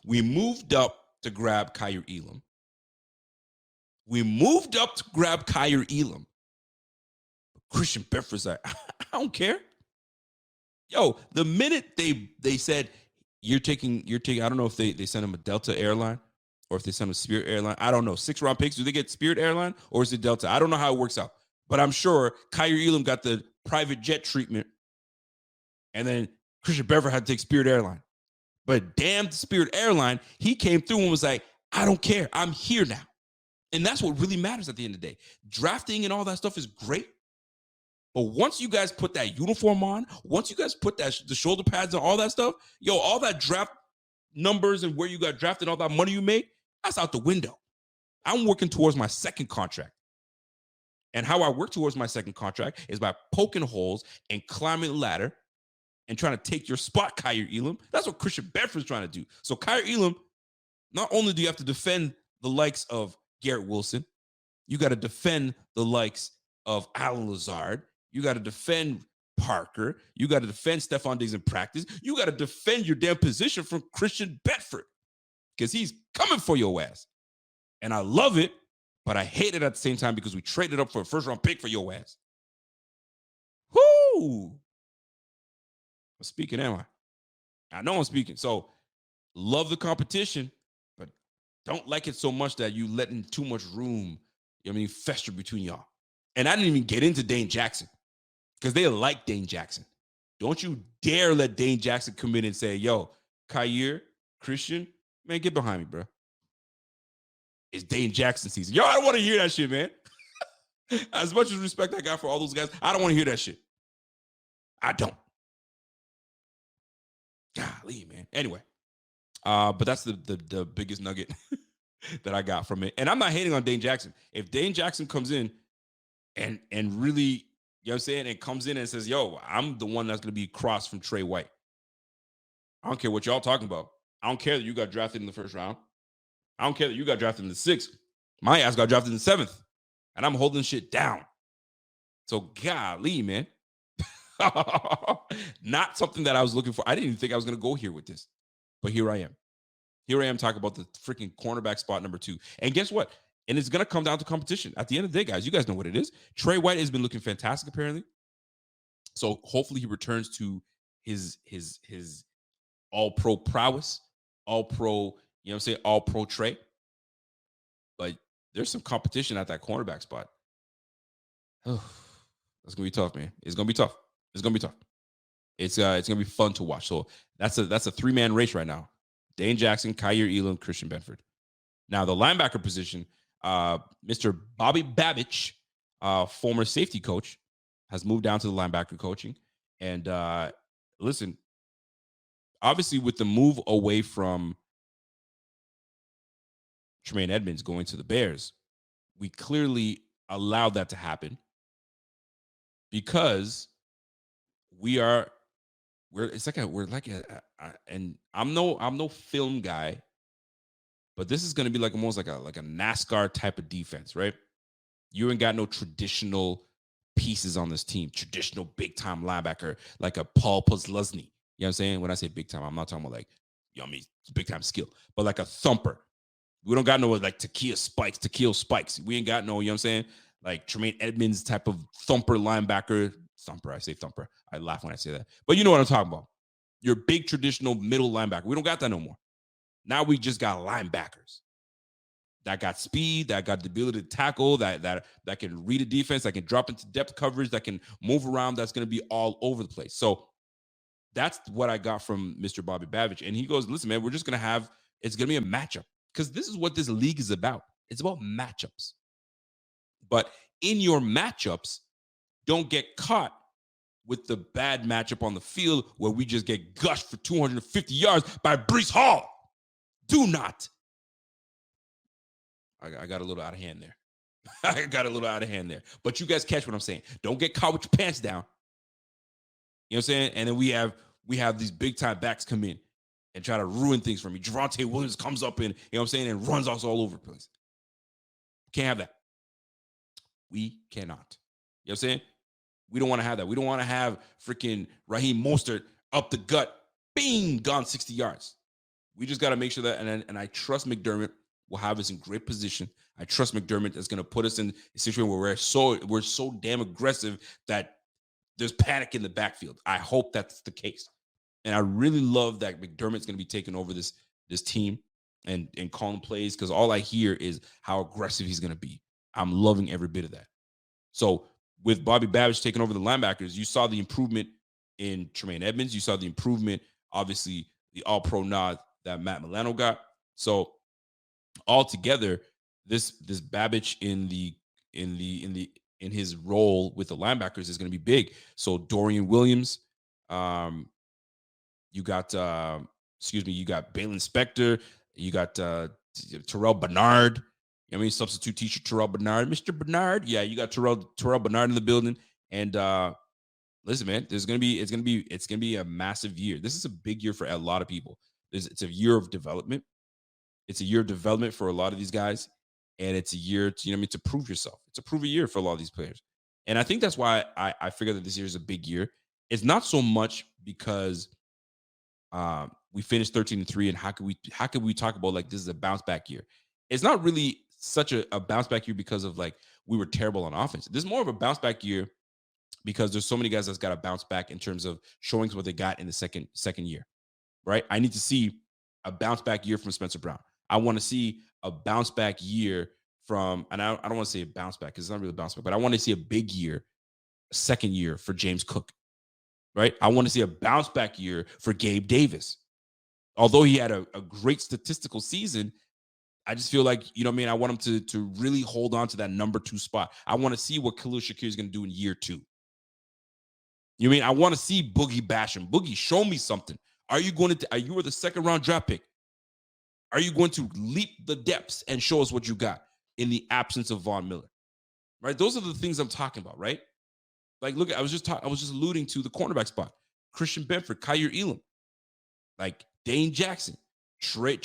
We moved up to grab Kaiir Elam. Christian Benford's like, I don't care. Yo, the minute they said you're taking, I don't know if they sent him a Delta airline or if they sent him a Spirit airline. I don't know. 6-round picks. Do they get Spirit airline or is it Delta? I don't know how it works out. But I'm sure Kaiir Elam got the private jet treatment, and then Christian Benford had to take Spirit airline. But damn the Spirit airline, he came through and was like, I don't care. I'm here now. And that's what really matters at the end of the day. Drafting and all that stuff is great. But once you guys put that uniform on, once you guys put the shoulder pads and all that stuff, all that draft numbers and where you got drafted, all that money you make, that's out the window. I'm working towards my second contract. And how I work towards my second contract is by poking holes and climbing the ladder and trying to take your spot, Kaiir Elam. That's what Christian Benford's trying to do. So Kaiir Elam, not only do you have to defend the likes of Garrett Wilson, you got to defend the likes of Alan Lazard. You got to defend Parker. You got to defend Stephon Diggs in practice. You got to defend your damn position from Christian Benford, because he's coming for your ass. And I love it, but I hate it at the same time because we traded up for a first-round pick for your ass. Whoo! I'm speaking, am I? I know I'm speaking. So love the competition, but don't like it so much that you letting too much room, fester between y'all. And I didn't even get into Dane Jackson because they like Dane Jackson. Don't you dare let Dane Jackson come in and say, yo, Kaiir, Christian, man, get behind me, bro. It's Dane Jackson season. Yo, I don't want to hear that shit, man. As much as respect I got for all those guys, I don't want to hear that shit. I don't. Golly, man. Anyway, but that's the biggest nugget that I got from it. And I'm not hating on Dane Jackson. If Dane Jackson comes in and really, you know what I'm saying, and comes in and says, yo, I'm the one that's going to be crossed from Trey White. I don't care what y'all talking about. I don't care that you got drafted in the first round. I don't care that you got drafted in the 6th. My ass got drafted in the 7th, and I'm holding shit down. So golly, man. Not something that I was looking for. I didn't even think I was going to go here with this, but here I am. Here I am talking about the freaking cornerback spot number 2. And guess what? And it's going to come down to competition. At the end of the day, guys, you guys know what it is. Trey White has been looking fantastic, apparently. So hopefully he returns to his all-pro prowess, all-pro, you know what I'm saying, all-pro Trey. But there's some competition at that cornerback spot. Oh, that's going to be tough, man. It's going to be tough. It's going to be tough. It's going to be fun to watch. So that's a 3-man race right now. Dane Jackson, Kyer Elam, Christian Benford. Now, the linebacker position, Mr. Bobby Babich, former safety coach, has moved down to the linebacker coaching. And listen, obviously with the move away from Tremaine Edmonds going to the Bears, we clearly allowed that to happen because we're like and I'm no film guy, but this is going to be like almost like a NASCAR type of defense, right? You ain't got no traditional pieces on this team, traditional big time linebacker like a Paul Posluszny. You know what I'm saying? When I say big time, I'm not talking about like, you know what I mean, big time skill, but like a thumper. We don't got no like Takeo Spikes. We ain't got no, you know what I'm saying? Like Tremaine Edmonds type of thumper linebacker. Thumper, I say thumper. I laugh when I say that. But you know what I'm talking about. Your big traditional middle linebacker. We don't got that no more. Now we just got linebackers that got speed, that got the ability to tackle, that can read a defense, that can drop into depth coverage, that can move around, that's going to be all over the place. So that's what I got from Mr. Bobby Babich. And he goes, listen, man, we're just going to have, it's going to be a matchup. Because this is what this league is about. It's about matchups. But in your matchups, don't get caught with the bad matchup on the field where we just get gushed for 250 yards by Breece Hall. Do not. I got a little out of hand there. But you guys catch what I'm saying. Don't get caught with your pants down. You know what I'm saying? And then we have these big time backs come in and try to ruin things for me. Javonte Williams comes up and, you know what I'm saying, and runs us all over the place. Can't have that. We cannot. You know what I'm saying? We don't want to have that. We don't want to have freaking Raheem Mostert up the gut, bing, gone 60 yards. We just got to make sure that, and I trust McDermott will have us in great position. I trust McDermott is going to put us in a situation where we're so damn aggressive that there's panic in the backfield. I hope that's the case. And I really love that McDermott's going to be taking over this team and calling plays, because all I hear is how aggressive he's going to be. I'm loving every bit of that. So with Bobby Babich taking over the linebackers, you saw the improvement in Tremaine Edmonds. You saw the improvement, obviously, the all-pro nod that Matt Milano got. So altogether, this Babich in his role with the linebackers is going to be big. So Dorian Williams, you got Balin Spector, you got Terrell Bernard. I mean, substitute teacher Terrell Bernard, Mr. Bernard. Yeah, you got Terrell Bernard in the building. And listen, man, it's gonna be a massive year. This is a big year for a lot of people. It's a year of development. It's a year of development for a lot of these guys, and it's a year to, you know what I mean, to prove yourself. It's a prove a year for a lot of these players. And I think that's why I figure that this year is a big year. It's not so much because we finished 13-3, and how could we talk about like this is a bounce back year? It's not really such a bounce back year because of like we were terrible on offense. This is more of a bounce back year because there's so many guys that's got to bounce back in terms of showing what they got in the second year, right? I need to see a bounce back year from Spencer Brown. I want to see a bounce back year from, and I don't want to say a bounce back because it's not really a bounce back, but I want to see a big year, second year for James Cook, right? I want to see a bounce back year for Gabe Davis. Although he had a great statistical season, I just feel like, you know what I mean, I want him to really hold on to that number 2 spot. I want to see what Khalil Shakir is going to do in year 2. You know what I mean? I want to see Boogie Basham. Boogie, show me something. You were the second round draft pick. Are you going to leap the depths and show us what you got in the absence of Von Miller? right? Those are the things I'm talking about, right? Like, look, I was just alluding to the cornerback spot. Christian Benford, Kyer Elam, like Dane Jackson, Trey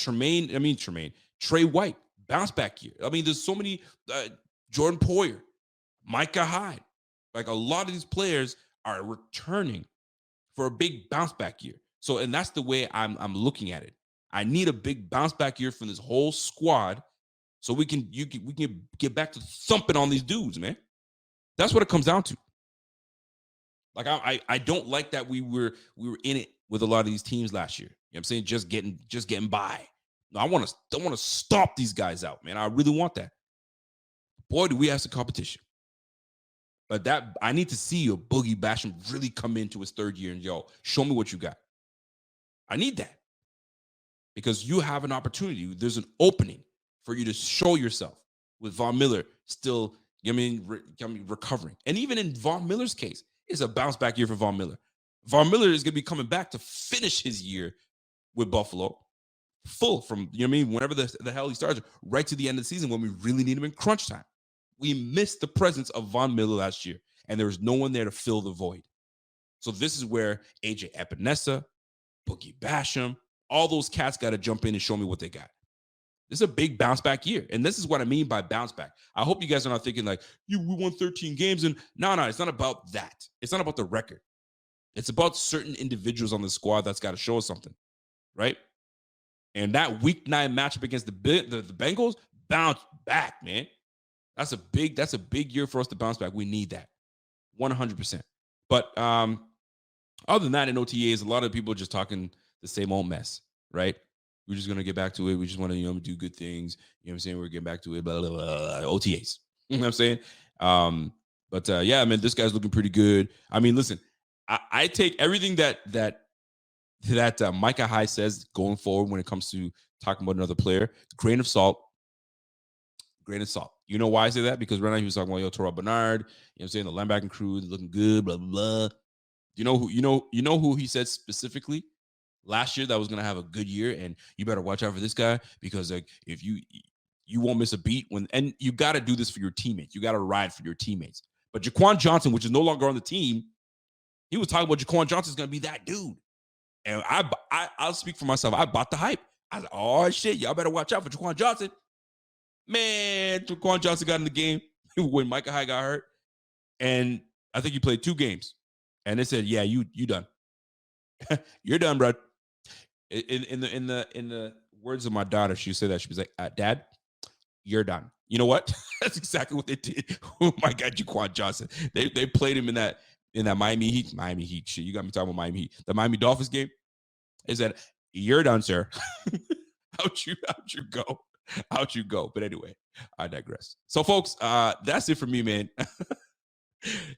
White, bounce back year. I mean, there's so many, Jordan Poyer, Micah Hyde. Like, a lot of these players are returning for a big bounce back year. So, and that's the way I'm looking at it. I need a big bounce back year from this whole squad, so we can get back to thumping on these dudes, man. That's what it comes down to. Like, I don't like that we were in it with a lot of these teams last year. You know what I'm saying? Just getting by. No, I want to stomp these guys out, man. I really want that. Boy, do we have some competition. But that, I need to see a Boogie Basham really come into his third year and, yo, show me what you got. I need that. Because you have an opportunity. There's an opening for you to show yourself with Von Miller still, recovering. And even in Von Miller's case, it's a bounce back year for Von Miller. Von Miller is going to be coming back to finish his year with Buffalo full from, whenever the hell he starts, right to the end of the season when we really need him in crunch time. We missed the presence of Von Miller last year, and there was no one there to fill the void. So this is where AJ Epinesa, Boogie Basham, all those cats got to jump in and show me what they got. This is a big bounce back year. And this is what I mean by bounce back. I hope you guys are not thinking like, we won 13 games. And no, it's not about that. It's not about the record. It's about certain individuals on the squad that's got to show us something, right? And that week 9 matchup against the Bengals, bounce back, man. That's a big year for us to bounce back. We need that 100%. But other than that, in OTAs, a lot of people are just talking the same old mess, right? We're just going to get back to it. We just want to, do good things. You know what I'm saying? We're getting back to it, blah, blah, blah, OTAs. You know what I'm saying? Yeah, man, this guy's looking pretty good. I mean, listen, I take everything that Micah Hyde says going forward when it comes to talking about another player, grain of salt. You know why I say that? Because right now he was talking about Terrell Bernard, you know what I'm saying, the linebacking crew, they're looking good, blah, blah, blah. You know who he said specifically last year that was going to have a good year, and you better watch out for this guy because like if you won't miss a beat and you got to do this for your teammates. You got to ride for your teammates. But Jaquan Johnson, which is no longer on the team, he was talking about Jaquan Johnson is going to be that dude. And I'll speak for myself. I bought the hype. I was like, oh shit, y'all better watch out for Jaquan Johnson. Man, Jaquan Johnson got in the game when Micah Hyde got hurt, and I think he played 2 games. And they said, "Yeah, you done. You're done, bro." In the words of my daughter, she said that she was like, "Dad, you're done." You know what? That's exactly what they did. Oh my God, Jaquan Johnson. They played him in that Miami Heat shit. You got me talking about Miami Heat. The Miami Dolphins game. They said, "You're done, sir." How'd you go? How'd you go? But anyway, I digress. So, folks, that's it for me, man.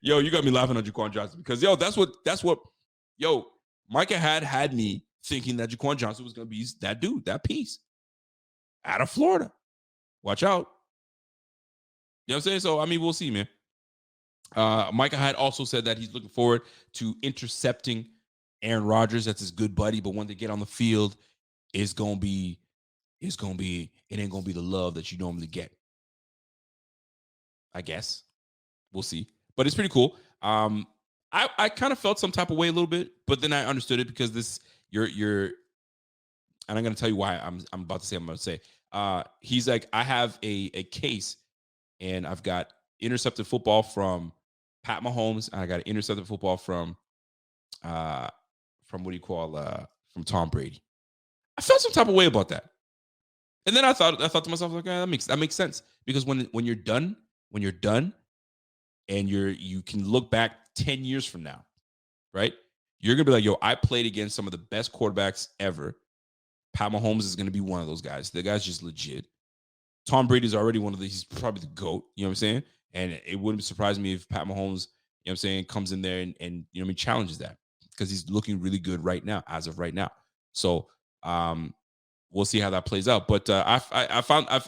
Yo, you got me laughing on Jaquan Johnson because, that's what, Micah had me thinking that Jaquan Johnson was going to be that dude, that piece out of Florida. Watch out. You know what I'm saying? So, I mean, we'll see, man. Micah Hyde also said that he's looking forward to intercepting Aaron Rodgers. That's his good buddy. But when they get on the field, it ain't going to be the love that you normally get. I guess. We'll see. But it's pretty cool. I kind of felt some type of way a little bit, but then I understood it because you're and I'm going to tell you why I'm about to say I'm going to say. He's like, I have a case, and I've got intercepted football from Pat Mahomes, and I got intercepted football from from Tom Brady. I felt some type of way about that. And then I thought to myself, like, that makes sense. Because when you're done, and you can look back 10 years from now, right? You're going to be like, yo, I played against some of the best quarterbacks ever. Pat Mahomes is going to be one of those guys. The guy's just legit. Tom Brady's already he's probably the GOAT, you know what I'm saying? And it wouldn't surprise me if Pat Mahomes, you know what I'm saying, comes in there and challenges that because he's looking really good right now, as of right now. So we'll see how that plays out. But I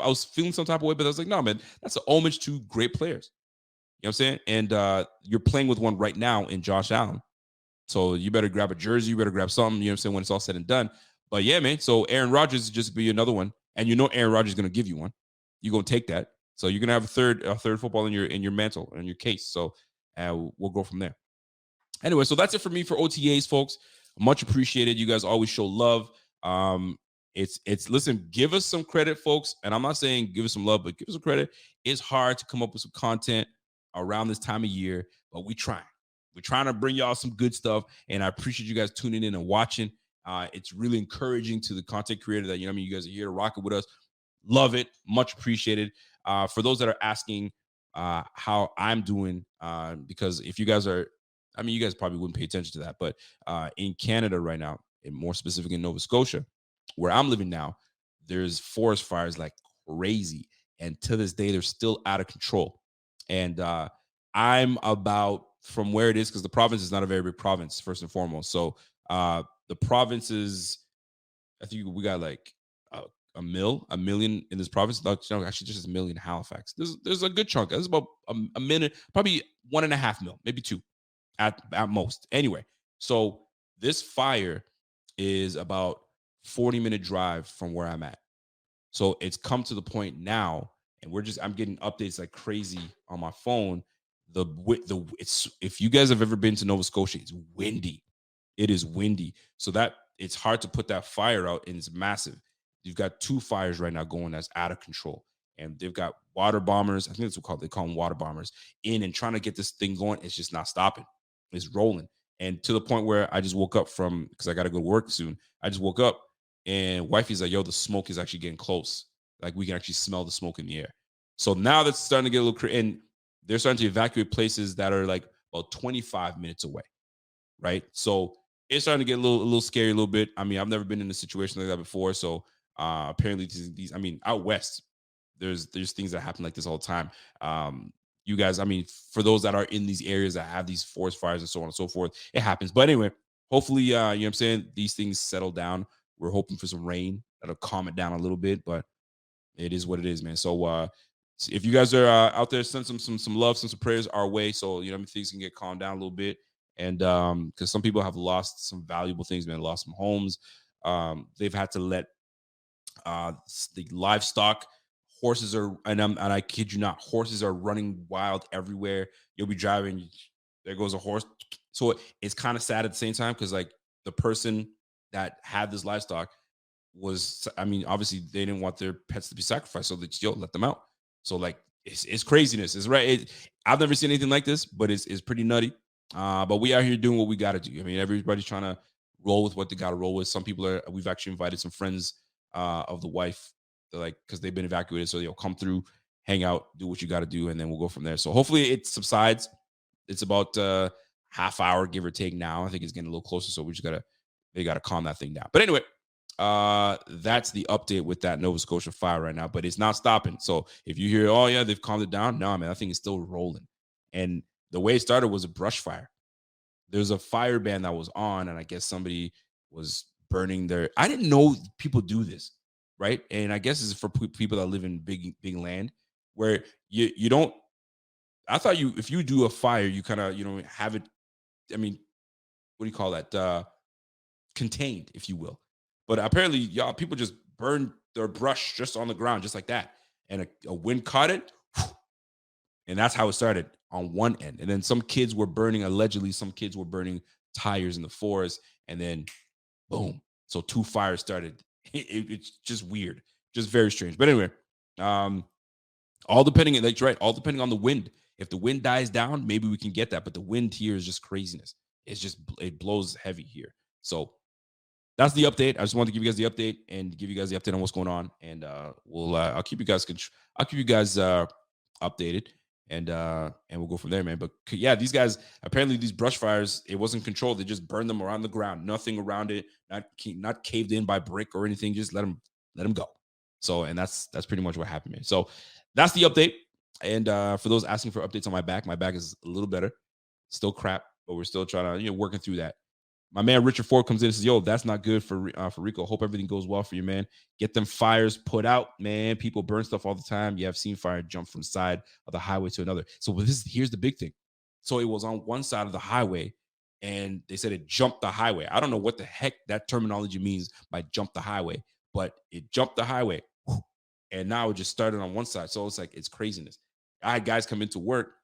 was feeling some type of way, but I was like, no, man, that's an homage to great players. You know what I'm saying? And you're playing with one right now in Josh Allen. So you better grab a jersey. You better grab something, you know what I'm saying, when it's all said and done. But yeah, man. So Aaron Rodgers is just be another one. And Aaron Rodgers is going to give you one. You're going to take that. So you're gonna have a third football in your mantle, in your case. So we'll go from there. Anyway, so that's it for me for OTAs, folks. Much appreciated. You guys always show love. It's listen, give us some credit, folks. And I'm not saying give us some love, but give us some credit. It's hard to come up with some content around this time of year, but we trying. We're trying to bring y'all some good stuff. And I appreciate you guys tuning in and watching. It's really encouraging to the content creator that, you guys are here to rock it with us. Love it. Much appreciated. For those that are asking how I'm doing, because if you guys are, you guys probably wouldn't pay attention to that, but in Canada right now, and more specific in Nova Scotia, where I'm living now, there's forest fires like crazy. And to this day, they're still out of control. And I'm about from where it is, because the province is not a very big province, first and foremost. So the province is, I think we got like a million in this province. No, actually, just a million in Halifax. There's a good chunk. There's about a minute, probably 1.5 mil, maybe 2 at most. Anyway, so this fire is about 40-minute drive from where I'm at. So it's come to the point now, and I'm getting updates like crazy on my phone. It's if you guys have ever been to Nova Scotia, it's windy. It is windy, so that it's hard to put that fire out, and it's massive. You've got 2 fires right now going that's out of control, and they've got water bombers. I think that's what they call them, water bombers, in and trying to get this thing going. It's just not stopping. It's rolling, and to the point where I just woke up because I got to go to work soon. I just woke up, and wifey's like, "Yo, the smoke is actually getting close. Like we can actually smell the smoke in the air." So now that's starting to get a little and they're starting to evacuate places that are like about 25 minutes away, right? So it's starting to get a little scary a little bit. I've never been in a situation like that before. So apparently these out west, there's things that happen like this all the time. You guys, for those that are in these areas that have these forest fires and so on and so forth, it happens. But anyway, hopefully, you know what I'm saying, these things settle down. We're hoping for some rain that'll calm it down a little bit, but it is what it is, man. So if you guys are out there, send some love, send some prayers our way, so things can get calmed down a little bit. And because some people have lost some valuable things, man, lost some homes. They've had to let the livestock, horses are, and I kid you not, horses are running wild everywhere. You'll be driving, there goes a horse. So it's kind of sad at the same time, because like the person that had this livestock was, obviously they didn't want their pets to be sacrificed, so they let them out. So like it's craziness. It's right. I've never seen anything like this, but it's pretty nutty. But we are here doing what we got to do. Everybody's trying to roll with what they got to roll with. Some people we've actually invited some friends of the wife, because they've been evacuated, so they'll come through, hang out, do what you got to do, and then we'll go from there. So hopefully it subsides. It's about half hour, give or take. Now I think it's getting a little closer, so they gotta calm that thing down. But anyway, that's the update with that Nova Scotia fire right now, but it's not stopping. So if you hear, oh yeah, they've calmed it down, no, man, that thing is still rolling. And the way it started was a brush fire. There's a fire ban that was on, and I guess somebody was burning I didn't know people do this, right? And I guess it's for people that live in big land, where you don't. I thought if you do a fire, you kind of have it. What do you call that? Contained, if you will. But apparently, y'all people just burned their brush just on the ground, just like that, and a wind caught it, and that's how it started on one end. And then allegedly, some kids were burning tires in the forest, and then boom. So 2 fires started. It's just weird, just very strange. But anyway, all depending on the wind. If the wind dies down, maybe we can get that. But the wind here is just craziness. It blows heavy here. So that's the update. I just wanted to give you guys the update and give you guys the update on what's going on. And I'll keep you guys updated, and we'll go from there, man. But yeah, these guys, apparently these brush fires, it wasn't controlled. They just burned them around the ground, nothing around it, not caved in by brick or anything. Just let them go. So, and that's pretty much what happened, man. So that's the update. And for those asking for updates on my back is a little better. Still crap, but we're still trying to working through that. My man Richard Ford comes in and says, "Yo, that's not good for Rico. Hope everything goes well for you, man. Get them fires put out, man. People burn stuff all the time. Yeah, I've seen fire jump from side of the highway to another. So here's the big thing. So it was on one side of the highway, and they said it jumped the highway. I don't know what the heck that terminology means by jump the highway, but it jumped the highway. And now it just started on one side. So it's like, it's craziness. I had guys come into work.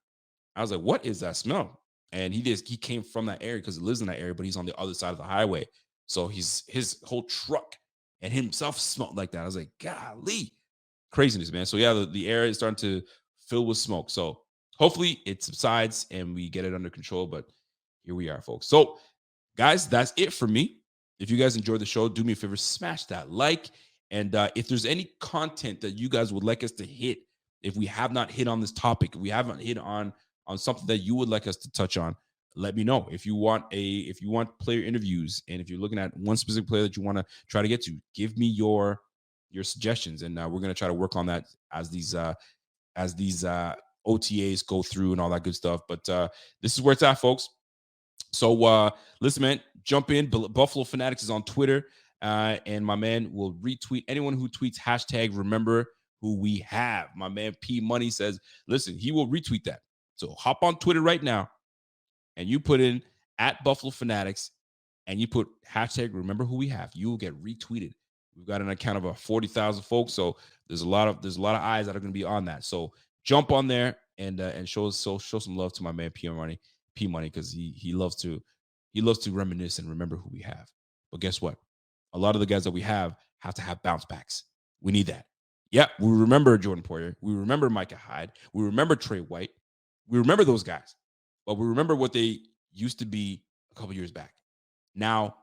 I was like, what is that smell? And he came from that area because he lives in that area, but he's on the other side of the highway. So his whole truck and himself smelled like that. I was like, golly, craziness, man. So yeah, the area is starting to fill with smoke. So hopefully it subsides and we get it under control. But here we are, folks. So guys, that's it for me. If you guys enjoyed the show, do me a favor, smash that like. And if there's any content that you guys would like us to hit, if we have not hit on this topic, if we haven't hit on something that you would like us to touch on, let me know. If you want player interviews, and if you're looking at one specific player that you want to try to get to, give me your suggestions, and we're going to try to work on that as these OTAs go through and all that good stuff. But this is where it's at, folks. So listen, man, jump in. Buffalo Fanatics is on Twitter, and my man will retweet anyone who tweets hashtag remember who we have. My man P Money says, listen, he will retweet that. So hop on Twitter right now, and you put in at Buffalo Fanatics, and you put hashtag remember who we have. You will get retweeted. We've got an account of 40,000 folks, so there's a lot of eyes that are going to be on that. So jump on there and show some love to my man P Money, because he loves to reminisce and remember who we have. But guess what? A lot of the guys that we have to have bounce backs. We need that. Yeah, we remember Jordan Poyer. We remember Micah Hyde. We remember Trey White. We remember those guys. But we remember what they used to be a couple years back. Now,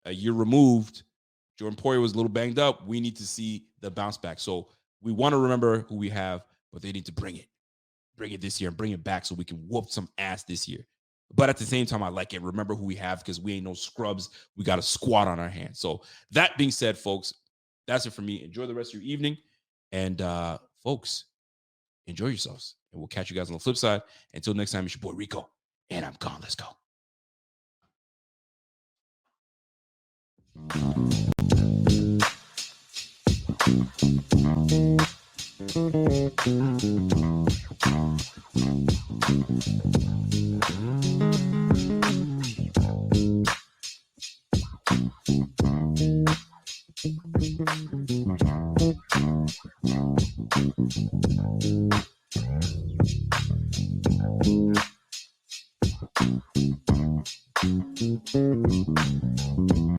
a year removed, Jordan Poyer was a little banged up. We need to see the bounce back. So we want to remember who we have, but they need to bring it this year and bring it back so we can whoop some ass this year. But at the same time, I like it. Remember who we have, because we ain't no scrubs. We got a squad on our hands. So that being said, folks, that's it for me. Enjoy the rest of your evening. And folks, enjoy yourselves. And we'll catch you guys on the flip side. Until next time, it's your boy Rico. And I'm gone. Let's go.